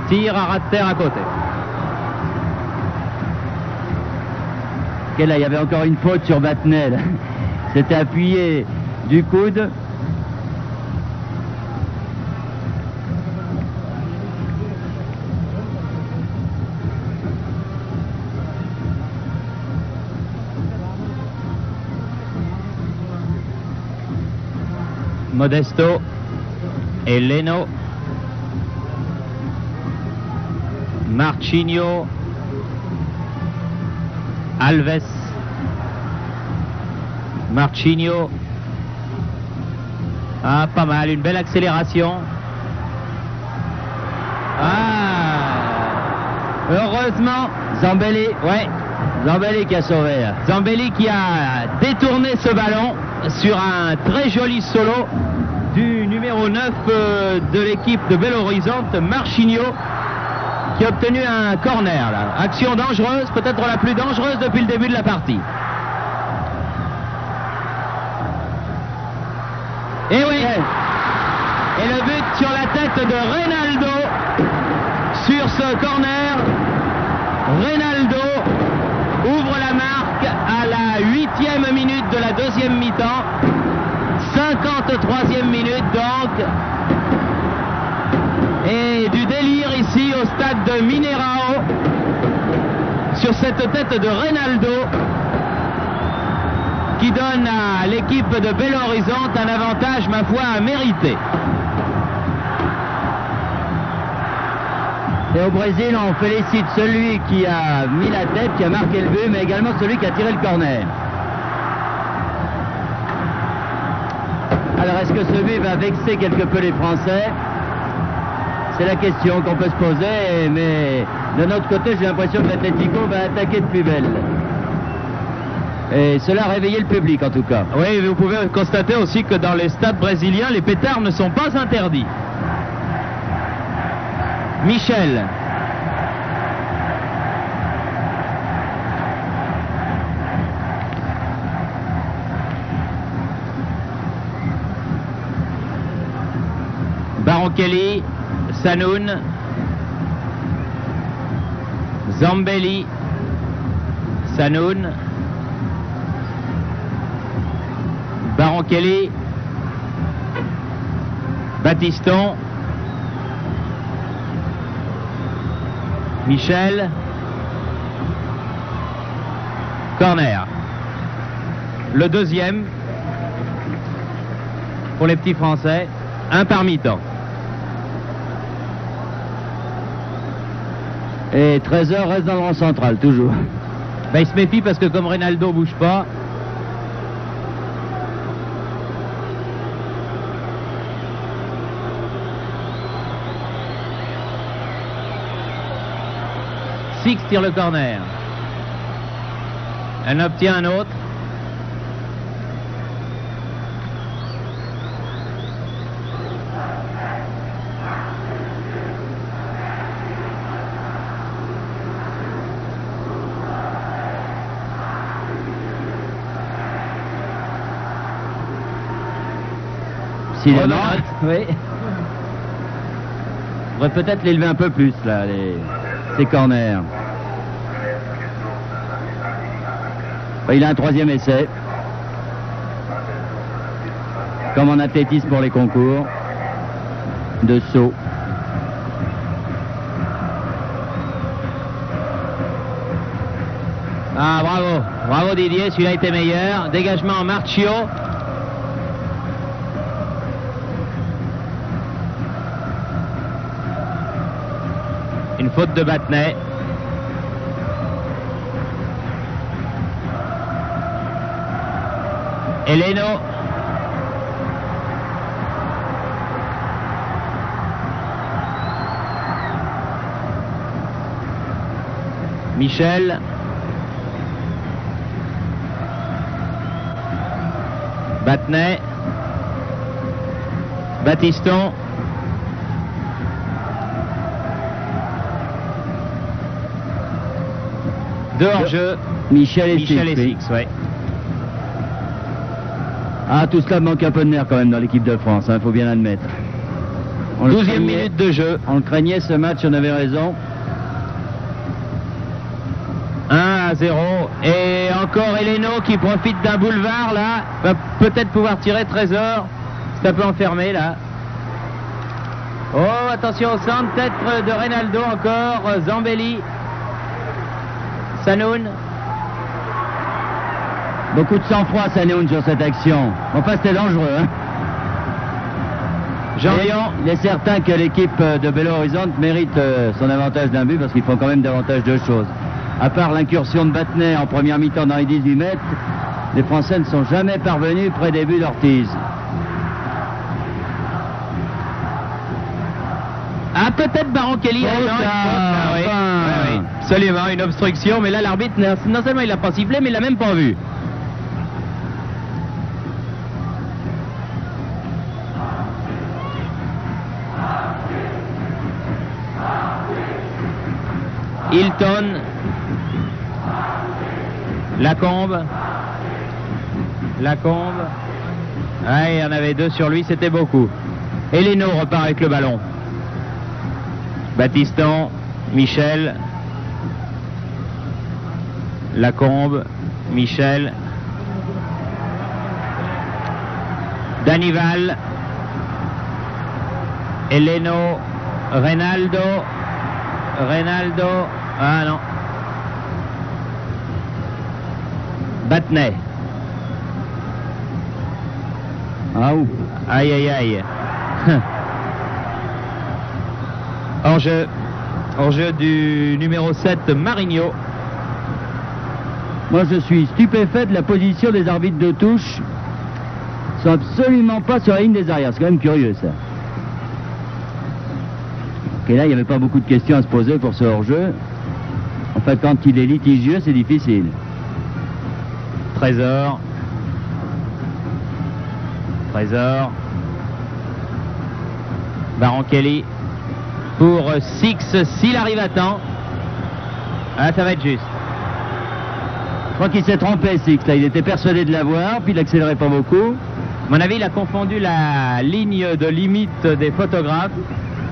Tire à ras de terre à côté. Et là, il y avait encore une faute sur Battenay. C'était appuyé du coude. Modesto. Eleno. Marchinio. Alves. Marchinio. Ah, pas mal, une belle accélération. Ah, heureusement, Zambelli, ouais, Zambelli qui a sauvé. Zambelli qui a détourné ce ballon sur un très joli solo du numéro 9 de l'équipe de Belo Horizonte, Marchinio, qui a obtenu un corner là. Action dangereuse, peut-être la plus dangereuse depuis le début de la partie. Et oui, et le but sur la tête de Reynaldo sur ce corner. Reynaldo ouvre la marque à la 8e minute de la deuxième mi-temps. 53e minute donc. Et du délire ici au stade de Mineirao sur cette tête de Reinaldo qui donne à l'équipe de Belo Horizonte un avantage, ma foi, mérité. Et au Brésil, on félicite celui qui a mis la tête, qui a marqué le but, mais également celui qui a tiré le corner. Alors, est-ce que ce but va vexer quelque peu les Français? C'est la question qu'on peut se poser, mais de notre côté, j'ai l'impression que l'Atlético va attaquer de plus belle. Et cela a réveillé le public, en tout cas. Oui, vous pouvez constater aussi que dans les stades brésiliens, les pétards ne sont pas interdits. Michel. Baronchelli, Sanoun, Zambelli, Sanoun, Baronchelli, Battiston, Michel, corner. Le deuxième pour les petits Français, un par mi-temps. Et Trésor reste dans le rang central, toujours. Ben, il se méfie parce que comme Reinaldo bouge pas, Six tire le corner. Elle en obtient un autre. Décidément, oui. On devrait peut-être l'élever un peu plus, là, ces corners. Il a un troisième essai. Comme en athlétisme pour les concours de saut. Ah, bravo. Bravo Didier, celui-là était meilleur. Dégagement Marchio. Une faute de Battenet. Eleno. Michel. Battenet. Battiston. Deux hors-jeu. Michel et Six, ouais. Ah, tout cela manque un peu de nerf quand même dans l'équipe de France, il faut bien l'admettre. 12e minute de jeu. On le craignait ce match, on avait raison. 1-0. Et encore Eleno qui profite d'un boulevard là. Va peut-être pouvoir tirer Trésor. C'est un peu enfermé là. Oh, attention au centre. Tête de Reinaldo encore. Zambelli. Sanoun. Beaucoup de sang-froid, Sanoun, sur cette action. Enfin, c'était dangereux, hein. Jean-Léon. Il est certain que l'équipe de Belo Horizonte mérite son avantage d'un but parce qu'ils font quand même davantage de choses. À part l'incursion de Battenet en première mi-temps dans les 18 mètres, les Français ne sont jamais parvenus près des buts d'Ortiz. Ah, peut-être Baronchelli. Oui. Absolument, une obstruction, mais là l'arbitre, non seulement il l'a pas sifflé, mais il l'a même pas vu. Hilton, Lacombe, ouais, il y en avait deux sur lui, c'était beaucoup. Eleno repart avec le ballon. Battiston, Michel, Lacombe, Michel, Danival, Eleno, Reinaldo, Reynaldo. Ah non. Battenay. Ah ouf. Aïe aïe aïe. Hors-jeu du numéro 7, Marigno. Moi, je suis stupéfait de la position des arbitres de touche. Ils sont absolument pas sur la ligne des arrières. C'est quand même curieux, ça. Et là, il n'y avait pas beaucoup de questions à se poser pour ce hors-jeu. Enfin, quand il est litigieux, c'est difficile. Trésor. Baron Kelly pour Six, s'il arrive à temps. Ah, ça va être juste. Je crois qu'il s'est trompé, Six. Là, il était persuadé de l'avoir, puis il n'accélérait pas beaucoup. À mon avis, il a confondu la ligne de limite des photographes,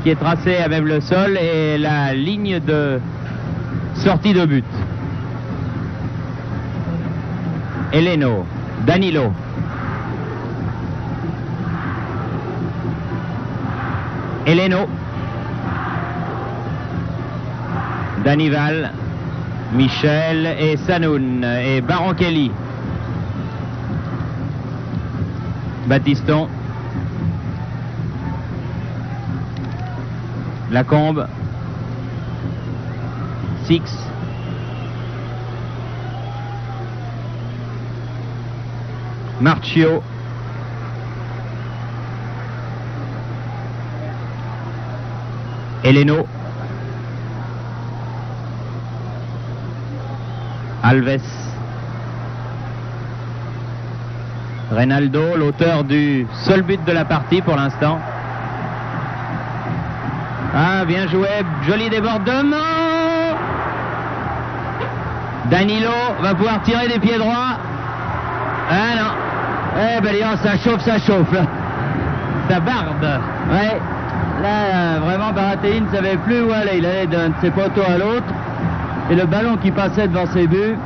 qui est tracée à même le sol, et la ligne de sortie de but. Eleno, Danilo. Eleno. Danival, Michel et Sanoun et Baron Kelly. Battiston. Lacombe. Six. Marchio. Eleno. Alves. Reynaldo, l'auteur du seul but de la partie pour l'instant. Ah, bien joué, joli débordement. Danilo va pouvoir tirer des pieds droits. Ah non. Eh ben, ça chauffe. Là. Ça barde. Ouais. Là, vraiment, Barattini ne savait plus où aller. Il allait d'un de ses poteaux à l'autre. Et le ballon qui passait devant ses buts,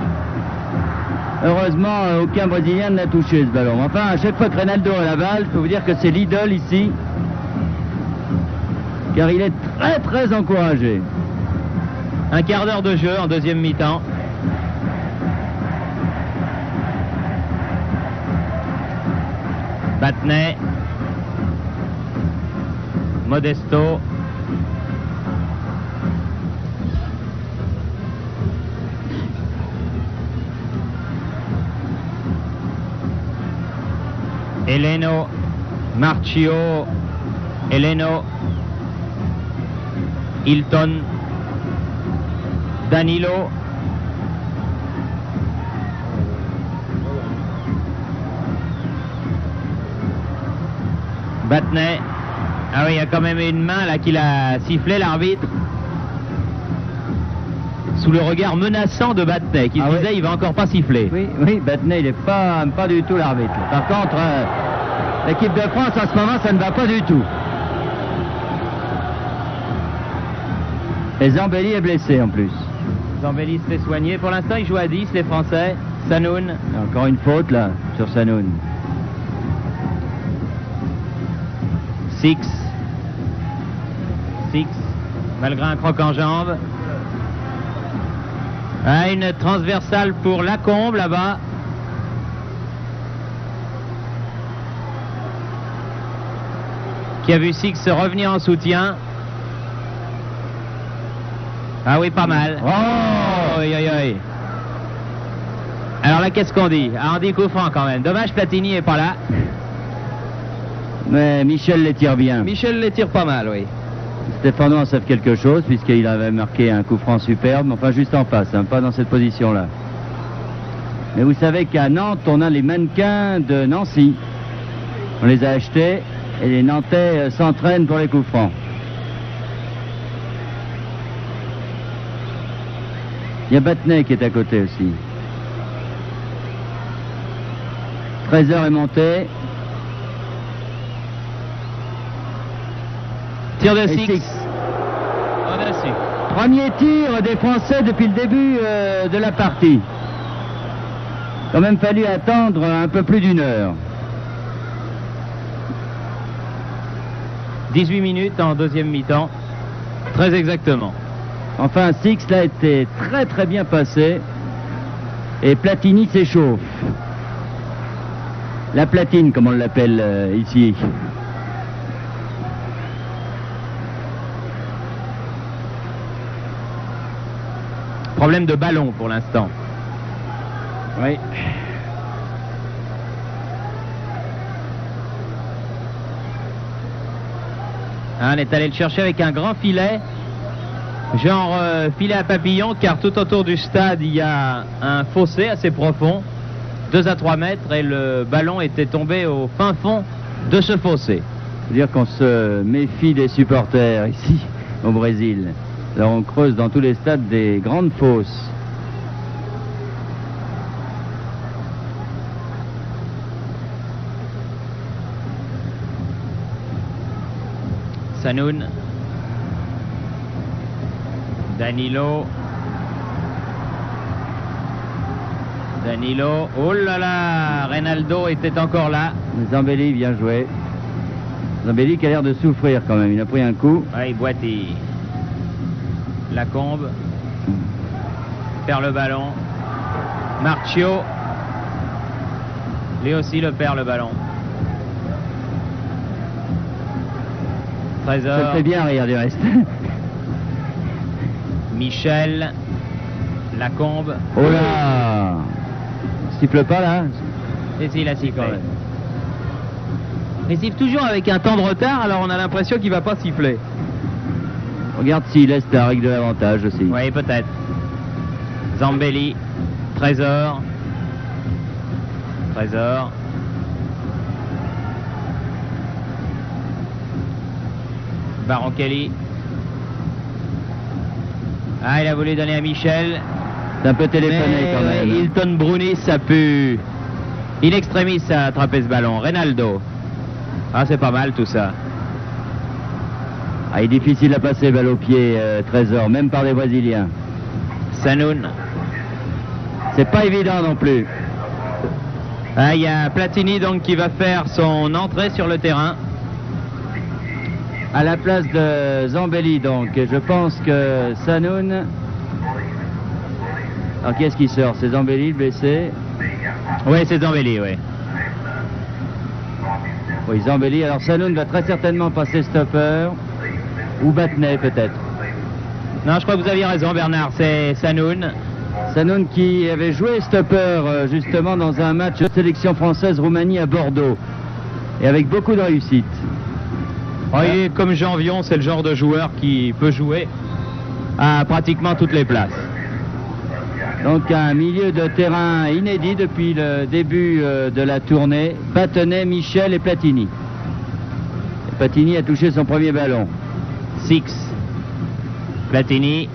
heureusement, aucun Brésilien ne l'a touché, ce ballon. Enfin, à chaque fois que Reynaldo a la balle, je peux vous dire que c'est l'idole ici. Car il est très, très encouragé. Un quart d'heure de jeu en deuxième mi-temps. Battenay. Modesto. Eleno. Marchio. Eleno. Hilton. Danilo. Battenay. Ah oui, il y a quand même une main là qu'il a sifflé, l'arbitre. Sous le regard menaçant de Battenay, qui disait il va encore pas siffler. Oui, Battenay, il n'est pas du tout l'arbitre. Par contre, l'équipe de France en ce moment, ça ne va pas du tout. Et Zambelli est blessé en plus. Zambelli se fait soigner. Pour l'instant, ils jouent à 10, les Français. Sanoun. Encore une faute là, sur Sanoun. Six, malgré un croc en jambe. Ah, une transversale pour Lacombe là-bas. Qui a vu Six revenir en soutien. Ah oui, pas mal. Oh, oui. Alors là, qu'est-ce qu'on dit? Ah, on dit coup franc quand même. Dommage, Platini n'est pas là. Mais Michel les tire bien. Michel les tire pas mal, oui. Stéphano en savent quelque chose, puisqu'il avait marqué un coup franc superbe, enfin juste en face, hein, pas dans cette position-là. Mais vous savez qu'à Nantes, on a les mannequins de Nancy. On les a achetés et les Nantais s'entraînent pour les coups francs. Il y a Battenay qui est à côté aussi. Trésor est monté. Tir de Et Six. On a su. Premier tir des Français depuis le début de la partie. Il a même fallu attendre un peu plus d'une heure. 18 minutes en deuxième mi-temps. Très exactement. Enfin, Six là était très bien passé. Et Platini s'échauffe. La platine, comme on l'appelle ici. Problème de ballon pour l'instant. Oui. On est allé le chercher avec un grand filet, genre filet à papillon, car tout autour du stade il y a un fossé assez profond, 2 à 3 mètres, et le ballon était tombé au fin fond de ce fossé. C'est-à-dire qu'on se méfie des supporters ici au Brésil. Alors on creuse dans tous les stades des grandes fosses. Sanoun, Danilo, oh là là, Reynaldo était encore là. Zambelli, bien joué. Zambelli qui a l'air de souffrir quand même, il a pris un coup. Oui, Boiti. Lacombe perd le ballon. Marcio, lui aussi le perd le ballon. Trésor. Ça fait bien rire du reste. Michel, Lacombe. Oh là! Siffle pas là? Et si, il a sifflé. Mais il siffle toujours avec un temps de retard, alors on a l'impression qu'il va pas siffler. Regarde s'il laisse la règle de l'avantage aussi. Oui, peut-être. Zambelli, Trésor. Baronchelli. Ah, il a voulu donner à Michel. C'est un peu téléphoné quand même. Hilton Brunis a pu, in extremis, a attrapé ce ballon. Reynaldo. Ah, c'est pas mal tout ça. Ah, il est difficile à passer balle au pied, Trésor, même par les Brésiliens. Sanoun. C'est pas évident non plus. Ah, il y a Platini donc qui va faire son entrée sur le terrain. À la place de Zambelli donc. Et je pense que Sanoun... Alors qui est-ce qui sort? C'est Zambelli le blessé? Oui, c'est Zambelli, oui. Oui, Zambelli. Alors Sanoun va très certainement passer stopper. Ou Battenet peut-être. Non, je crois que vous aviez raison, Bernard, c'est Sanoun. Sanoun qui avait joué stopper justement dans un match de sélection française-Roumanie à Bordeaux. Et avec beaucoup de réussite. Oui, comme Jean Vion, c'est le genre de joueur qui peut jouer à pratiquement toutes les places. Donc un milieu de terrain inédit depuis le début de la tournée. Battenet, Michel et Platini. Et Platini a touché son premier ballon. Six. Platini.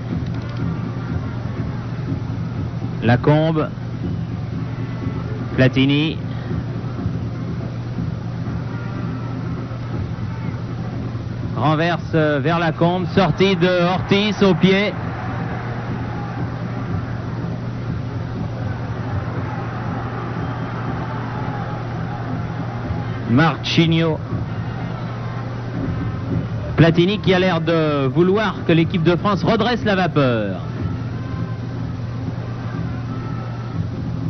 Lacombe. Platini. Renverse vers Lacombe. Sortie de Ortiz au pied. Marchinho. Platini qui a l'air de vouloir que l'équipe de France redresse la vapeur.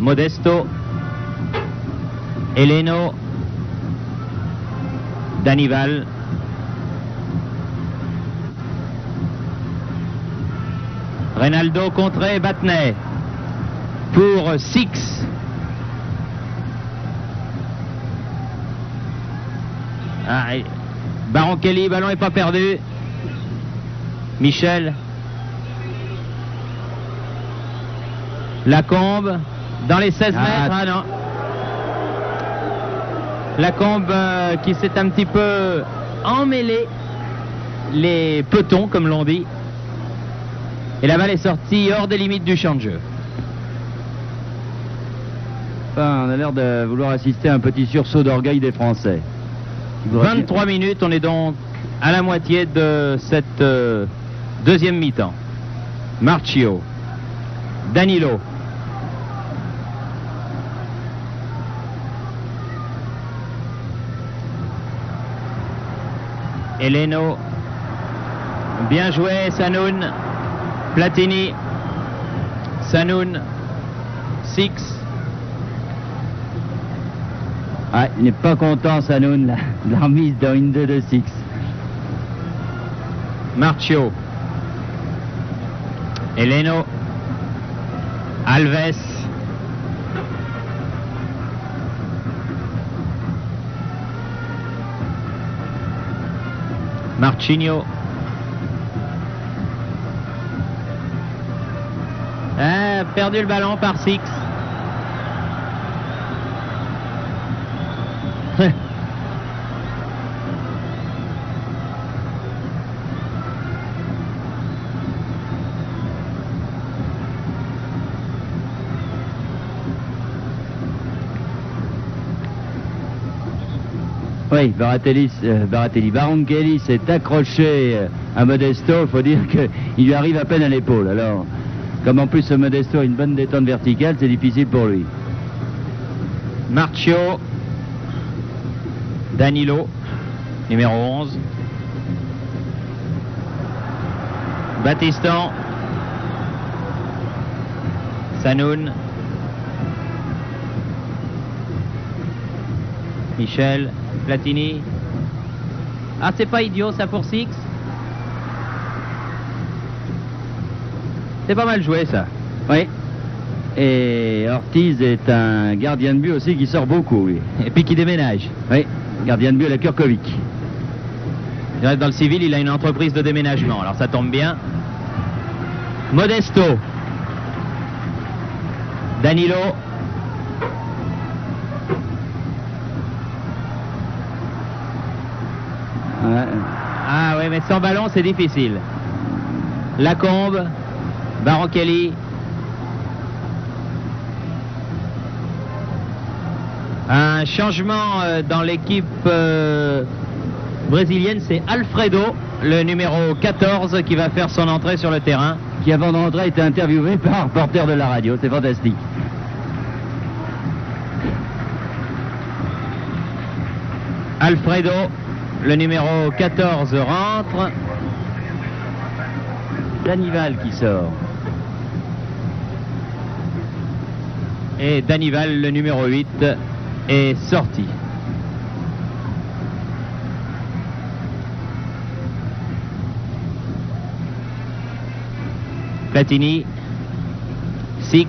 Modesto. Heleno. Danival. Reynaldo contré, Battenet. Pour Six. Ah, Baronchelli, ballon n'est pas perdu. Michel. Lacombe. Dans les 16 mètres. Ah non. Lacombe qui s'est un petit peu emmêlé les petons, comme l'on dit. Et la balle est sortie hors des limites du champ de jeu. Enfin, on a l'air de vouloir assister à un petit sursaut d'orgueil des Français. 23 minutes, on est donc à la moitié de cette deuxième mi-temps. Marcio. Danilo. Heleno. Bien joué, Sanoun. Platini, Sanoun, Six. Ah, il n'est pas content, Sanoun, de la remise dans une 2 de Six. Marcio, Eleno, Alves, Marcinho, perdu le ballon par Six. Oui, Baroncelli s'est accroché à Modesto. Il faut dire qu'il lui arrive à peine à l'épaule. Alors, comme en plus ce Modesto a une bonne détente verticale, c'est difficile pour lui. Marcio, Danilo, numéro 11. Battiston, Sanoun, Michel, Platini. Ah, c'est pas idiot ça pour Six. C'est pas mal joué ça. Oui. Et Ortiz est un gardien de but aussi qui sort beaucoup, lui. Et puis qui déménage. Oui, gardien de but à la Kurkovic. Dans le civil, il a une entreprise de déménagement, alors ça tombe bien. Modesto, Danilo, Ouais. ah oui, mais sans ballon, c'est difficile. Lacombe, Baroncelli. Un changement dans l'équipe brésilienne, c'est Alfredo, le numéro 14, qui va faire son entrée sur le terrain. Qui avant d'entrer a été interviewé par un reporter de la radio, c'est fantastique. Alfredo, le numéro 14, rentre. Danival qui sort. Et Danival, le numéro 8, est sorti. Platini, Six.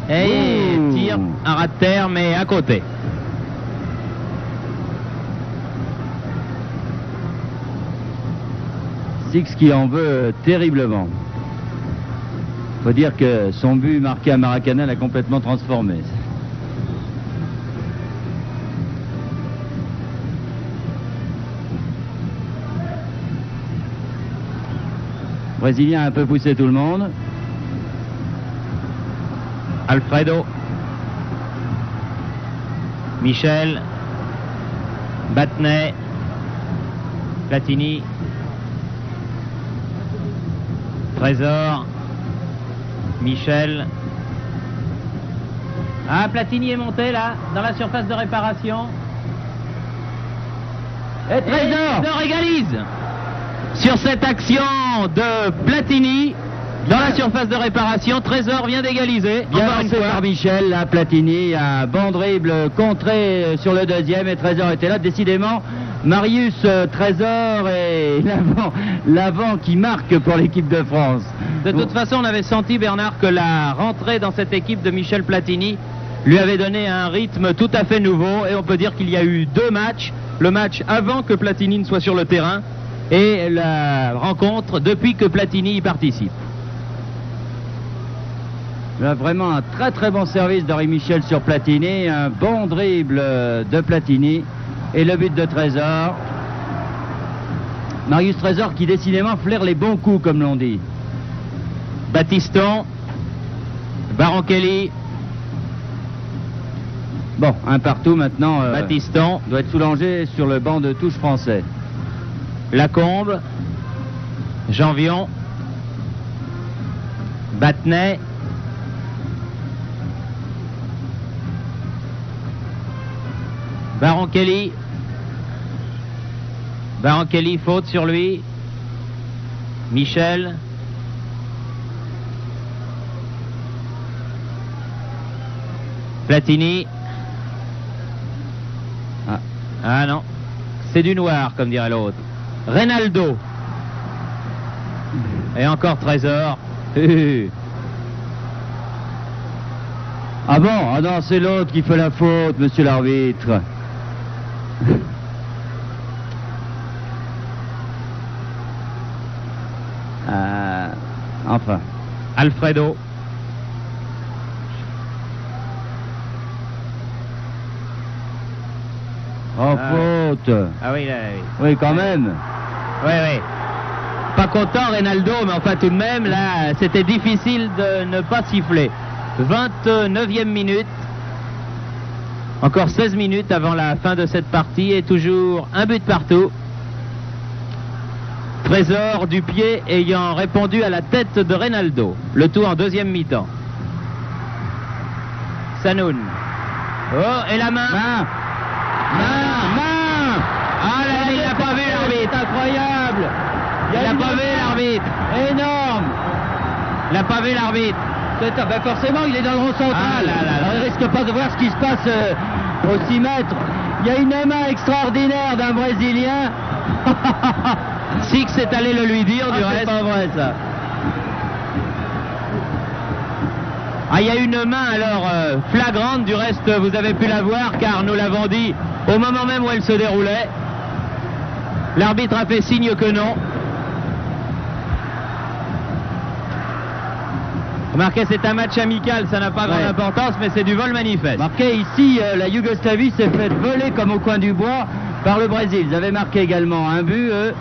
Et tire un ras de terre, mais à côté. Six qui en veut terriblement. Faut dire que son but marqué à Maracanã l'a complètement transformé. Le Brésilien a un peu poussé tout le monde. Alfredo, Michel, Battenay, Platini, Trésor, Michel. Ah, Platini est monté là, dans la surface de réparation. Et Trésor égalise sur cette action de Platini dans la surface de réparation. Trésor vient d'égaliser. Bien Encore une lancé fois. par Michel, là, Platini, un bon dribble contré sur le deuxième et Trésor était là. Décidément, Marius Trésor est l'avant qui marque pour l'équipe de France. De toute façon, on avait senti, Bernard, que la rentrée dans cette équipe de Michel Platini lui avait donné un rythme tout à fait nouveau. Et on peut dire qu'il y a eu deux matchs. Le match avant que Platini ne soit sur le terrain et la rencontre depuis que Platini y participe. Là, vraiment un très très bon service d'Henri Michel sur Platini, un bon dribble de Platini et le but de Trésor. Marius Trésor qui décidément flaire les bons coups comme l'on dit. Battiston, Baroncelli. Bon, un partout maintenant. Battiston, doit être soulagé sur le banc de touche français. Lacombe, Janvion, Battenay. Baroncelli, faute sur lui. Michel. Platini. Ah non, c'est du noir, comme dirait l'autre. Reynaldo. Et encore Trésor. Ah bon? Ah non, c'est l'autre qui fait la faute, monsieur l'arbitre. Enfin. Alfredo. Oh, faute. Ah oui, là, oui. Oui, quand même. Oui, oui. Pas content Reynaldo, mais enfin tout de même, là, c'était difficile de ne pas siffler. 29e minute. Encore 16 minutes avant la fin de cette partie et toujours un but partout. Trésor du pied ayant répondu à la tête de Reynaldo. Le tout en deuxième mi-temps. Sanoun. Oh, et la main. Main. Ah là là, il n'a pas vu l'arbitre. C'est incroyable. Il n'a pas vu l'arbitre. Énorme. Il n'a pas vu l'arbitre. Ben forcément, il est dans le rond central. Ah là là là. Alors, il risque pas de voir ce qui se passe au 6 mètres. Il y a une main extraordinaire d'un Brésilien. Six est allé le lui dire, du reste. C'est pas vrai, ça. Ah, il y a une main alors flagrante, du reste vous avez pu la voir car nous l'avons dit au moment même où elle se déroulait. L'arbitre a fait signe que non. Remarquez, c'est un match amical, ça n'a pas grande importance, mais c'est du vol manifeste. Marqué ici, la Yougoslavie s'est fait voler comme au coin du bois par le Brésil. Ils avaient marqué également un but, eux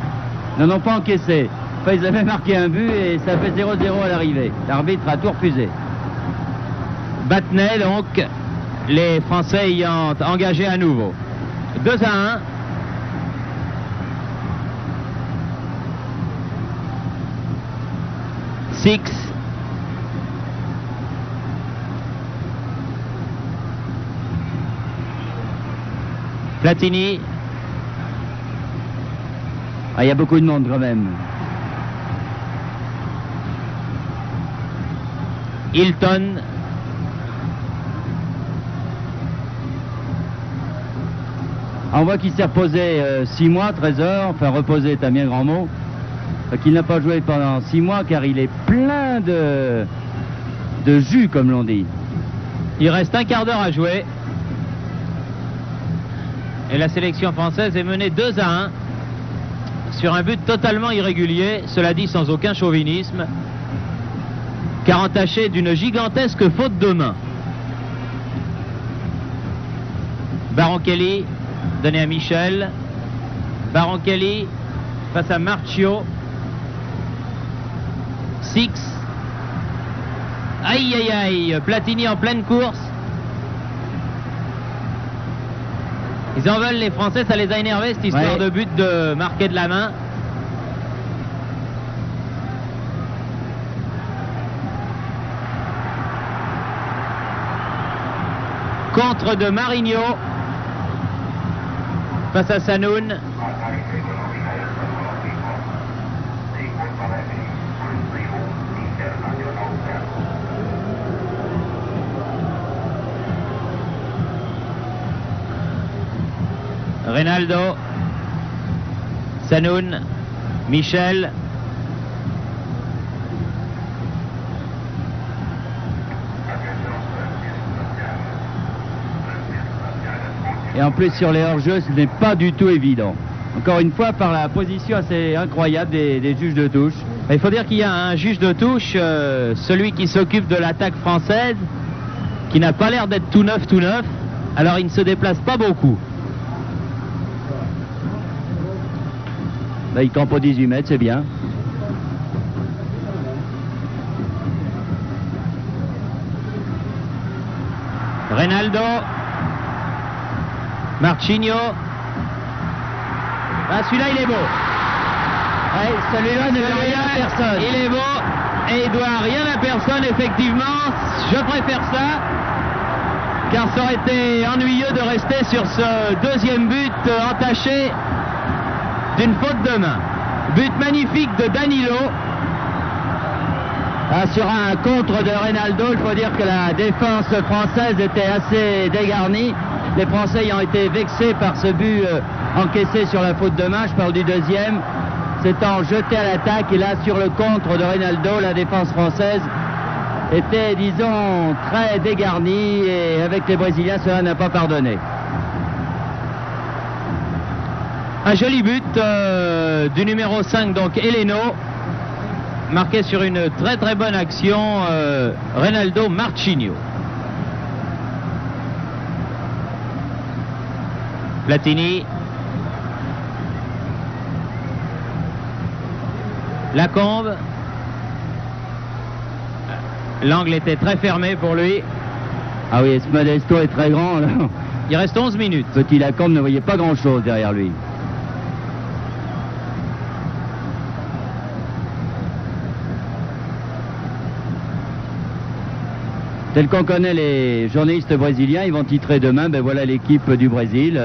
n'en ont pas encaissé. Enfin, ils avaient marqué un but et ça fait 0-0 à l'arrivée. L'arbitre a tout refusé. Battenay, donc, les Français ayant engagé à nouveau. 2-1. Six. Platini. Ah, il y a beaucoup de monde quand même. Hilton. On voit qu'il s'est reposé 6 mois, Trésor, enfin reposé est un bien grand mot, qu'il n'a pas joué pendant 6 mois car il est plein de jus comme l'on dit. Il reste un quart d'heure à jouer. Et la sélection française est menée 2-1 sur un but totalement irrégulier, cela dit sans aucun chauvinisme, car entaché d'une gigantesque faute de main. Baronchelli donné à Michel. Baronchelli face à Marchio. Six. Aïe aïe aïe, Platini en pleine course. Ils en veulent les Français, ça les a énervés cette histoire de but de marquer de la main. Contre de Marigno face à Sanoun. Reynaldo, Sanoun, Michel. Et en plus sur les hors-jeux, ce n'est pas du tout évident. Encore une fois, par la position assez incroyable des juges de touche. Il faut dire qu'il y a un juge de touche, celui qui s'occupe de l'attaque française, qui n'a pas l'air d'être tout neuf, alors il ne se déplace pas beaucoup. Là, il campe au 18 mètres, c'est bien. Reynaldo. Marchinho. Ah, celui-là, il est beau. Ouais, celui-là ne doit rien à personne. Il est beau et il doit rien à personne, effectivement. Je préfère ça, car ça aurait été ennuyeux de rester sur ce deuxième but entaché d'une faute de main. But magnifique de Danilo. Sur un contre de Reynaldo, il faut dire que la défense française était assez dégarnie. Les Français ayant été vexés par ce but encaissé sur la faute de main, je parle du deuxième, s'étant jeté à l'attaque. Et là, sur le contre de Reynaldo, la défense française était, disons, très dégarnie. Et avec les Brésiliens, cela n'a pas pardonné. Un joli but du numéro 5, donc Heleno, marqué sur une très très bonne action, Reynaldo Marchinho. Platini. Lacombe. L'angle était très fermé pour lui. Ah oui, ce Modesto est très grand. Là. Il reste 11 minutes. Petit Lacombe ne voyait pas grand-chose derrière lui. Tel qu'on connaît les journalistes brésiliens, ils vont titrer demain, ben voilà l'équipe du Brésil,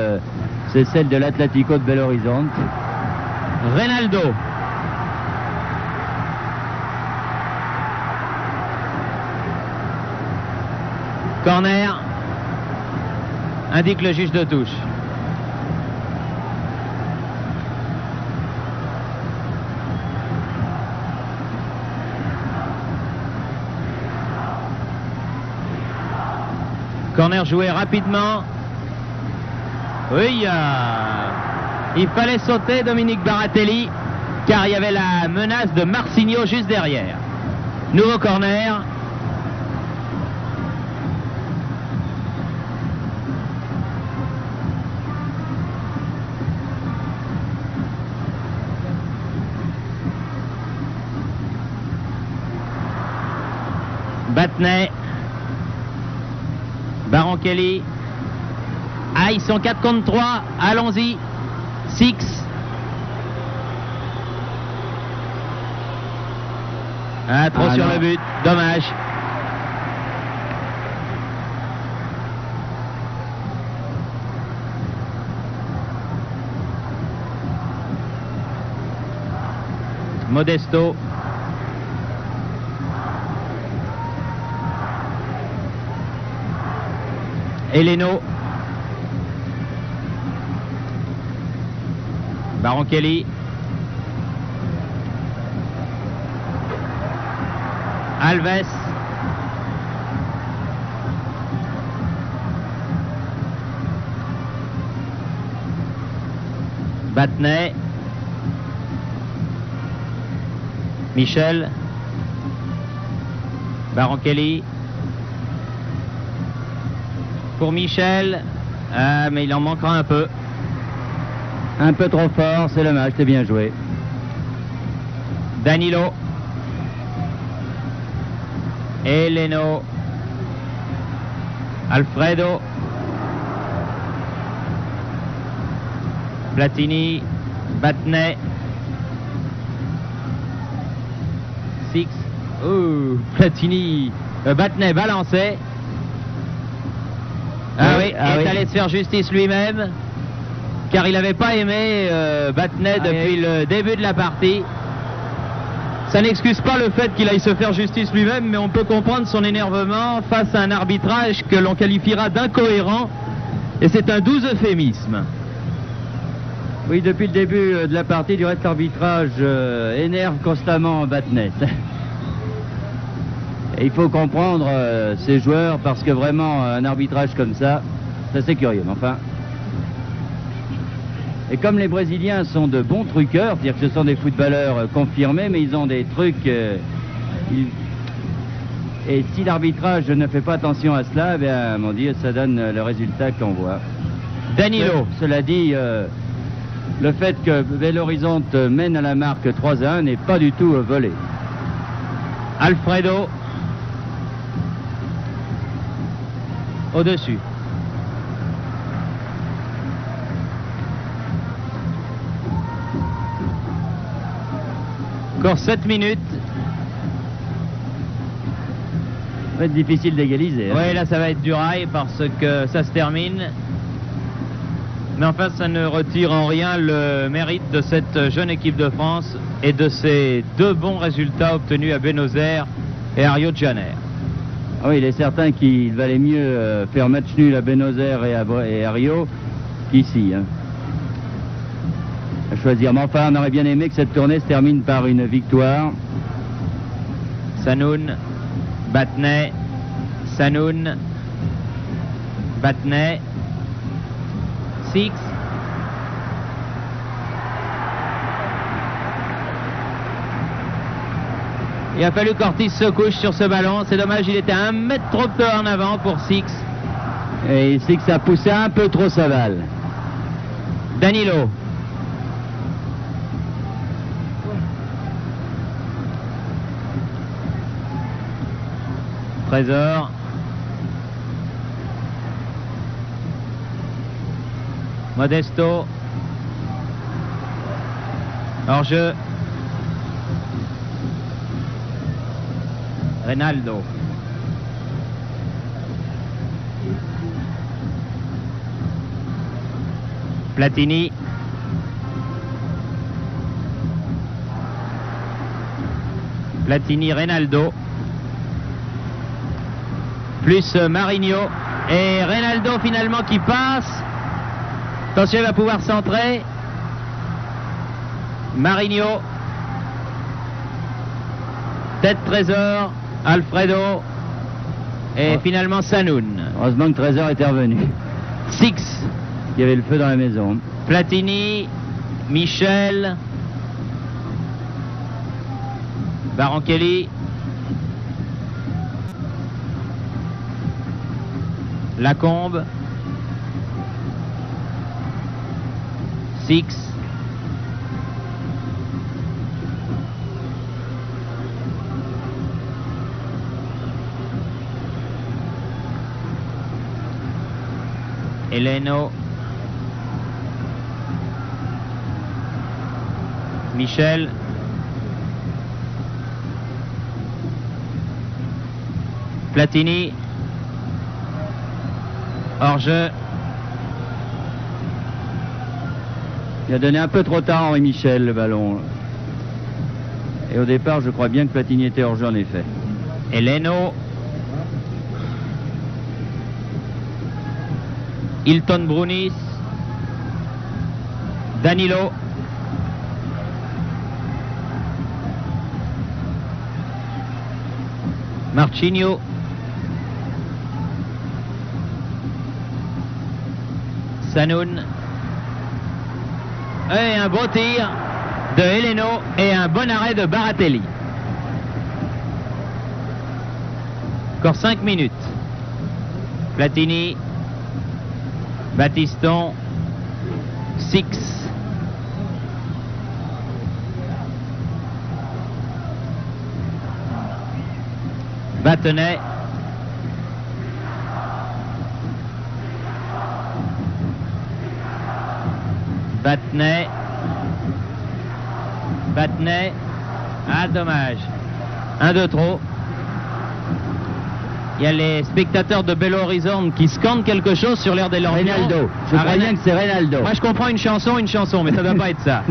c'est celle de l'Atlético de Belo Horizonte. Reynaldo. Corner, indique le juge de touche. Corner joué rapidement. Oui, il fallait sauter Dominique Baratelli, car il y avait la menace de Marcinho juste derrière. Nouveau corner. Battenay. Baron-Kelly. Ah, ils sont 4 contre 3. Allons-y. 6. Ah, trop sur non. le but. Dommage. Modesto. Heleno. Baron-Kelly. Alves. Battenay. Michel. Baron-Kelly. Pour Michel, mais il en manquera un peu. Un peu trop fort, c'est le match, c'est bien joué. Danilo. Heleno. Alfredo. Platini. Battenay. 6. Platini. Battenay balancé. Il est allé se faire justice lui-même, car il n'avait pas aimé Battenay depuis le début de la partie. Ça n'excuse pas le fait qu'il aille se faire justice lui-même, mais on peut comprendre son énervement face à un arbitrage que l'on qualifiera d'incohérent, et c'est un doux euphémisme. Oui, depuis le début de la partie, du reste, l'arbitrage énerve constamment Battenay. Et il faut comprendre ces joueurs, parce que vraiment, un arbitrage comme ça, c'est curieux, mais enfin. Et comme les Brésiliens sont de bons truqueurs, c'est-à-dire que ce sont des footballeurs confirmés, mais ils ont des trucs... Et si l'arbitrage ne fait pas attention à cela, eh bien, mon Dieu, ça donne le résultat qu'on voit. Danilo. Cela dit, le fait que Belo Horizonte mène à la marque 3-1 n'est pas du tout volé. Alfredo. Au-dessus. Encore 7 minutes. Ça va être difficile d'égaliser. Oui, là ça va être du rail parce que ça se termine. Mais enfin, ça ne retire en rien le mérite de cette jeune équipe de France et de ces 2 bons résultats obtenus à Buenos Aires et à Rio de Janeiro. Ah oui, il est certain qu'il valait mieux faire match nul à Buenos Aires et à Rio qu'ici. Hein. À choisir. Mais enfin, on aurait bien aimé que cette tournée se termine par une victoire. Sanoun, Battenay, Sanoun, Battenay, 6. Il a fallu qu'Ortiz se couche sur ce ballon. C'est dommage, il était 1 mètre trop peu en avant pour Six. Et Six a poussé un peu trop sa balle. Danilo. Trésor. Modesto. Hors-jeu. Reynaldo. Platini. Platini, Reynaldo. Plus Marinho. Et Reynaldo finalement qui passe. Attention, il va pouvoir centrer. Marinho. Tête Trésor. Alfredo. Et finalement Sanoun. Heureusement que Trésor était revenu. Six. Il y avait le feu dans la maison. Platini. Michel. Baranchelli. Lacombe. Six. Eleno. Michel. Platini. Hors-jeu. Il a donné un peu trop tard Henri Michel le ballon. Et au départ, je crois bien que Platini était hors-jeu en effet. Eleno. Hilton Brunis. Danilo. Marchinho. Sanoun. Et un beau tir de Eleno et un bon arrêt de Baratelli. Encore 5 minutes. Platini. Battiston. Six. Battenay. Battenay. Battenay. Ah, dommage. Un de trop. Il y a les spectateurs de Belo Horizonte qui scandent quelque chose sur l'air des Lorgnon. Reynaldo. Je crois bien que c'est Reynaldo. Moi, je comprends une chanson, mais ça ne doit pas être ça.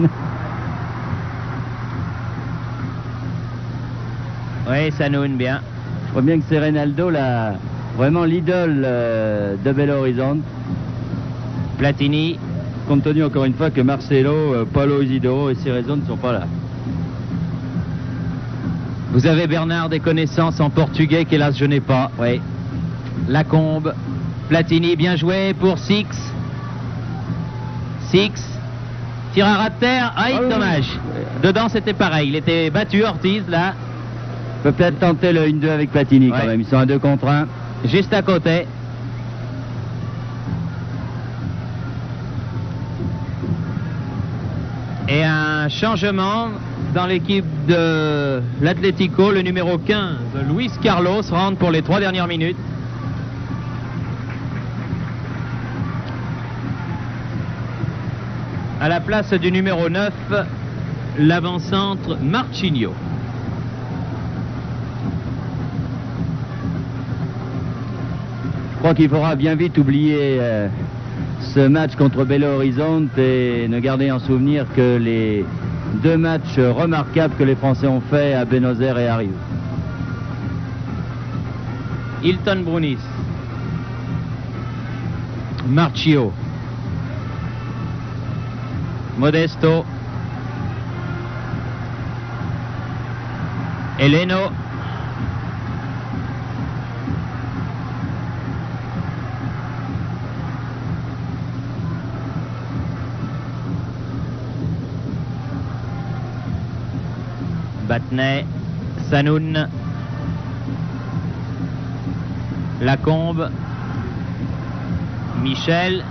Oui, Sanoun, bien. Je crois bien que c'est Reynaldo, vraiment l'idole de Belo Horizonte. Platini. Compte tenu encore une fois que Marcelo, Paulo Isidoro et Cerezo ne sont pas là. Vous avez, Bernard, des connaissances en portugais qu'hélas je n'ai pas. Oui. Lacombe. Platini, bien joué pour Six. Six. Tir à ras de terre. Aïe, dommage. Dedans, c'était pareil. Il était battu, Ortiz, là. Peut peut-être tenter le 1-2 avec Platini quand même. Ils sont à 2 contre 1. Juste à côté. Et un changement dans l'équipe de l'Atlético, le numéro 15, Luis Carlos, rentre pour les 3 dernières minutes. À la place du numéro 9, l'avant-centre Marchinho. Je crois qu'il faudra bien vite oublier ce match contre Belo Horizonte et ne garder en souvenir que les 2 matchs remarquables que les Français ont fait à Buenos Aires et à Rio. Hilton Brunis. Marchio. Modesto. Eleno. Battenay, Sanoun, Lacombe, Michel,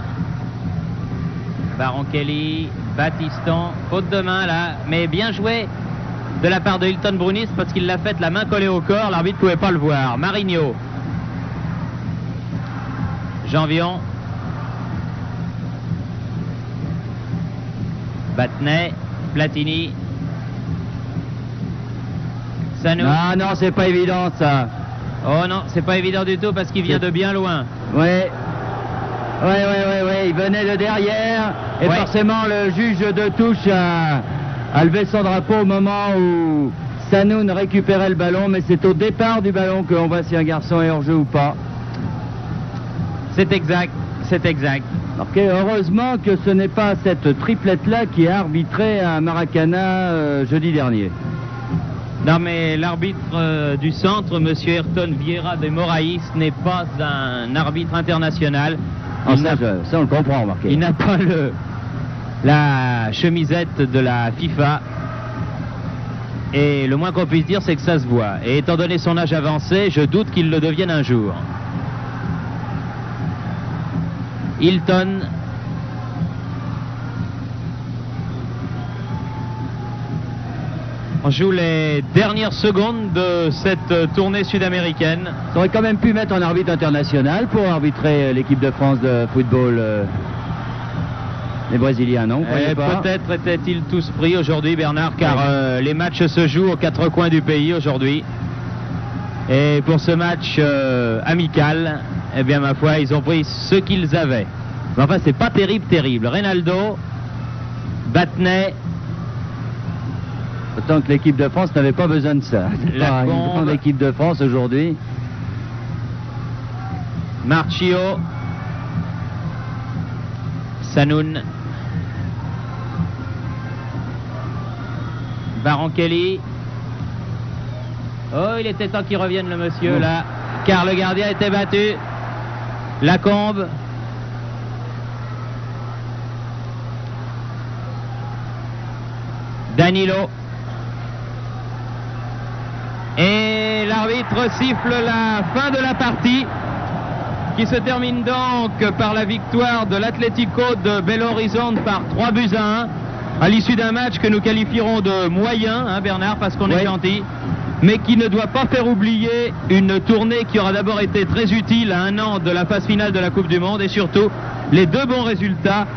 Baronchelli, Battiston, faute de main là, mais bien joué de la part de Hilton Brunis parce qu'il l'a fait la main collée au corps, l'arbitre ne pouvait pas le voir. Marigno, Janvion, Battenay, Platini, Sanoun. Ah non, c'est pas évident ça. Oh non, c'est pas évident du tout parce qu'il vient de bien loin. Ouais, il venait de derrière et forcément le juge de touche a levé son drapeau au moment où Sanoun récupérait le ballon, mais c'est au départ du ballon qu'on voit si un garçon est hors jeu ou pas. C'est exact, c'est exact. Okay, heureusement que ce n'est pas cette triplette-là qui a arbitré à Maracana jeudi dernier. Non mais l'arbitre du centre, monsieur Ayrton Vieira de Moraes, n'est pas un arbitre international. Ça on le comprend, Marquet. Il n'a pas la chemisette de la FIFA. Et le moins qu'on puisse dire, c'est que ça se voit. Et étant donné son âge avancé, je doute qu'il le devienne un jour. Hilton. On joue les dernières secondes de cette tournée sud-américaine. Ça aurait quand même pu mettre un arbitre international pour arbitrer l'équipe de France de football. Les Brésiliens, non? Peut-être étaient-ils tous pris aujourd'hui, Bernard, car les matchs se jouent aux 4 coins du pays aujourd'hui. Et pour ce match amical, eh bien ma foi, ils ont pris ce qu'ils avaient. Mais enfin, c'est pas terrible. Reynaldo, Battenay. Autant que l'équipe de France n'avait pas besoin de ça. La une grande équipe de France aujourd'hui. Marchio, Sanoun, Baronchelli. Oh, il était temps qu'il revienne le monsieur là, car le gardien était battu. Lacombe. Danilo. Et l'arbitre siffle la fin de la partie qui se termine donc par la victoire de l'Atlético de Belo Horizonte par 3-1 à l'issue d'un match que nous qualifierons de moyen, hein, Bernard, parce qu'on est gentil, mais qui ne doit pas faire oublier une tournée qui aura d'abord été très utile à 1 an de la phase finale de la Coupe du Monde et surtout les 2 bons résultats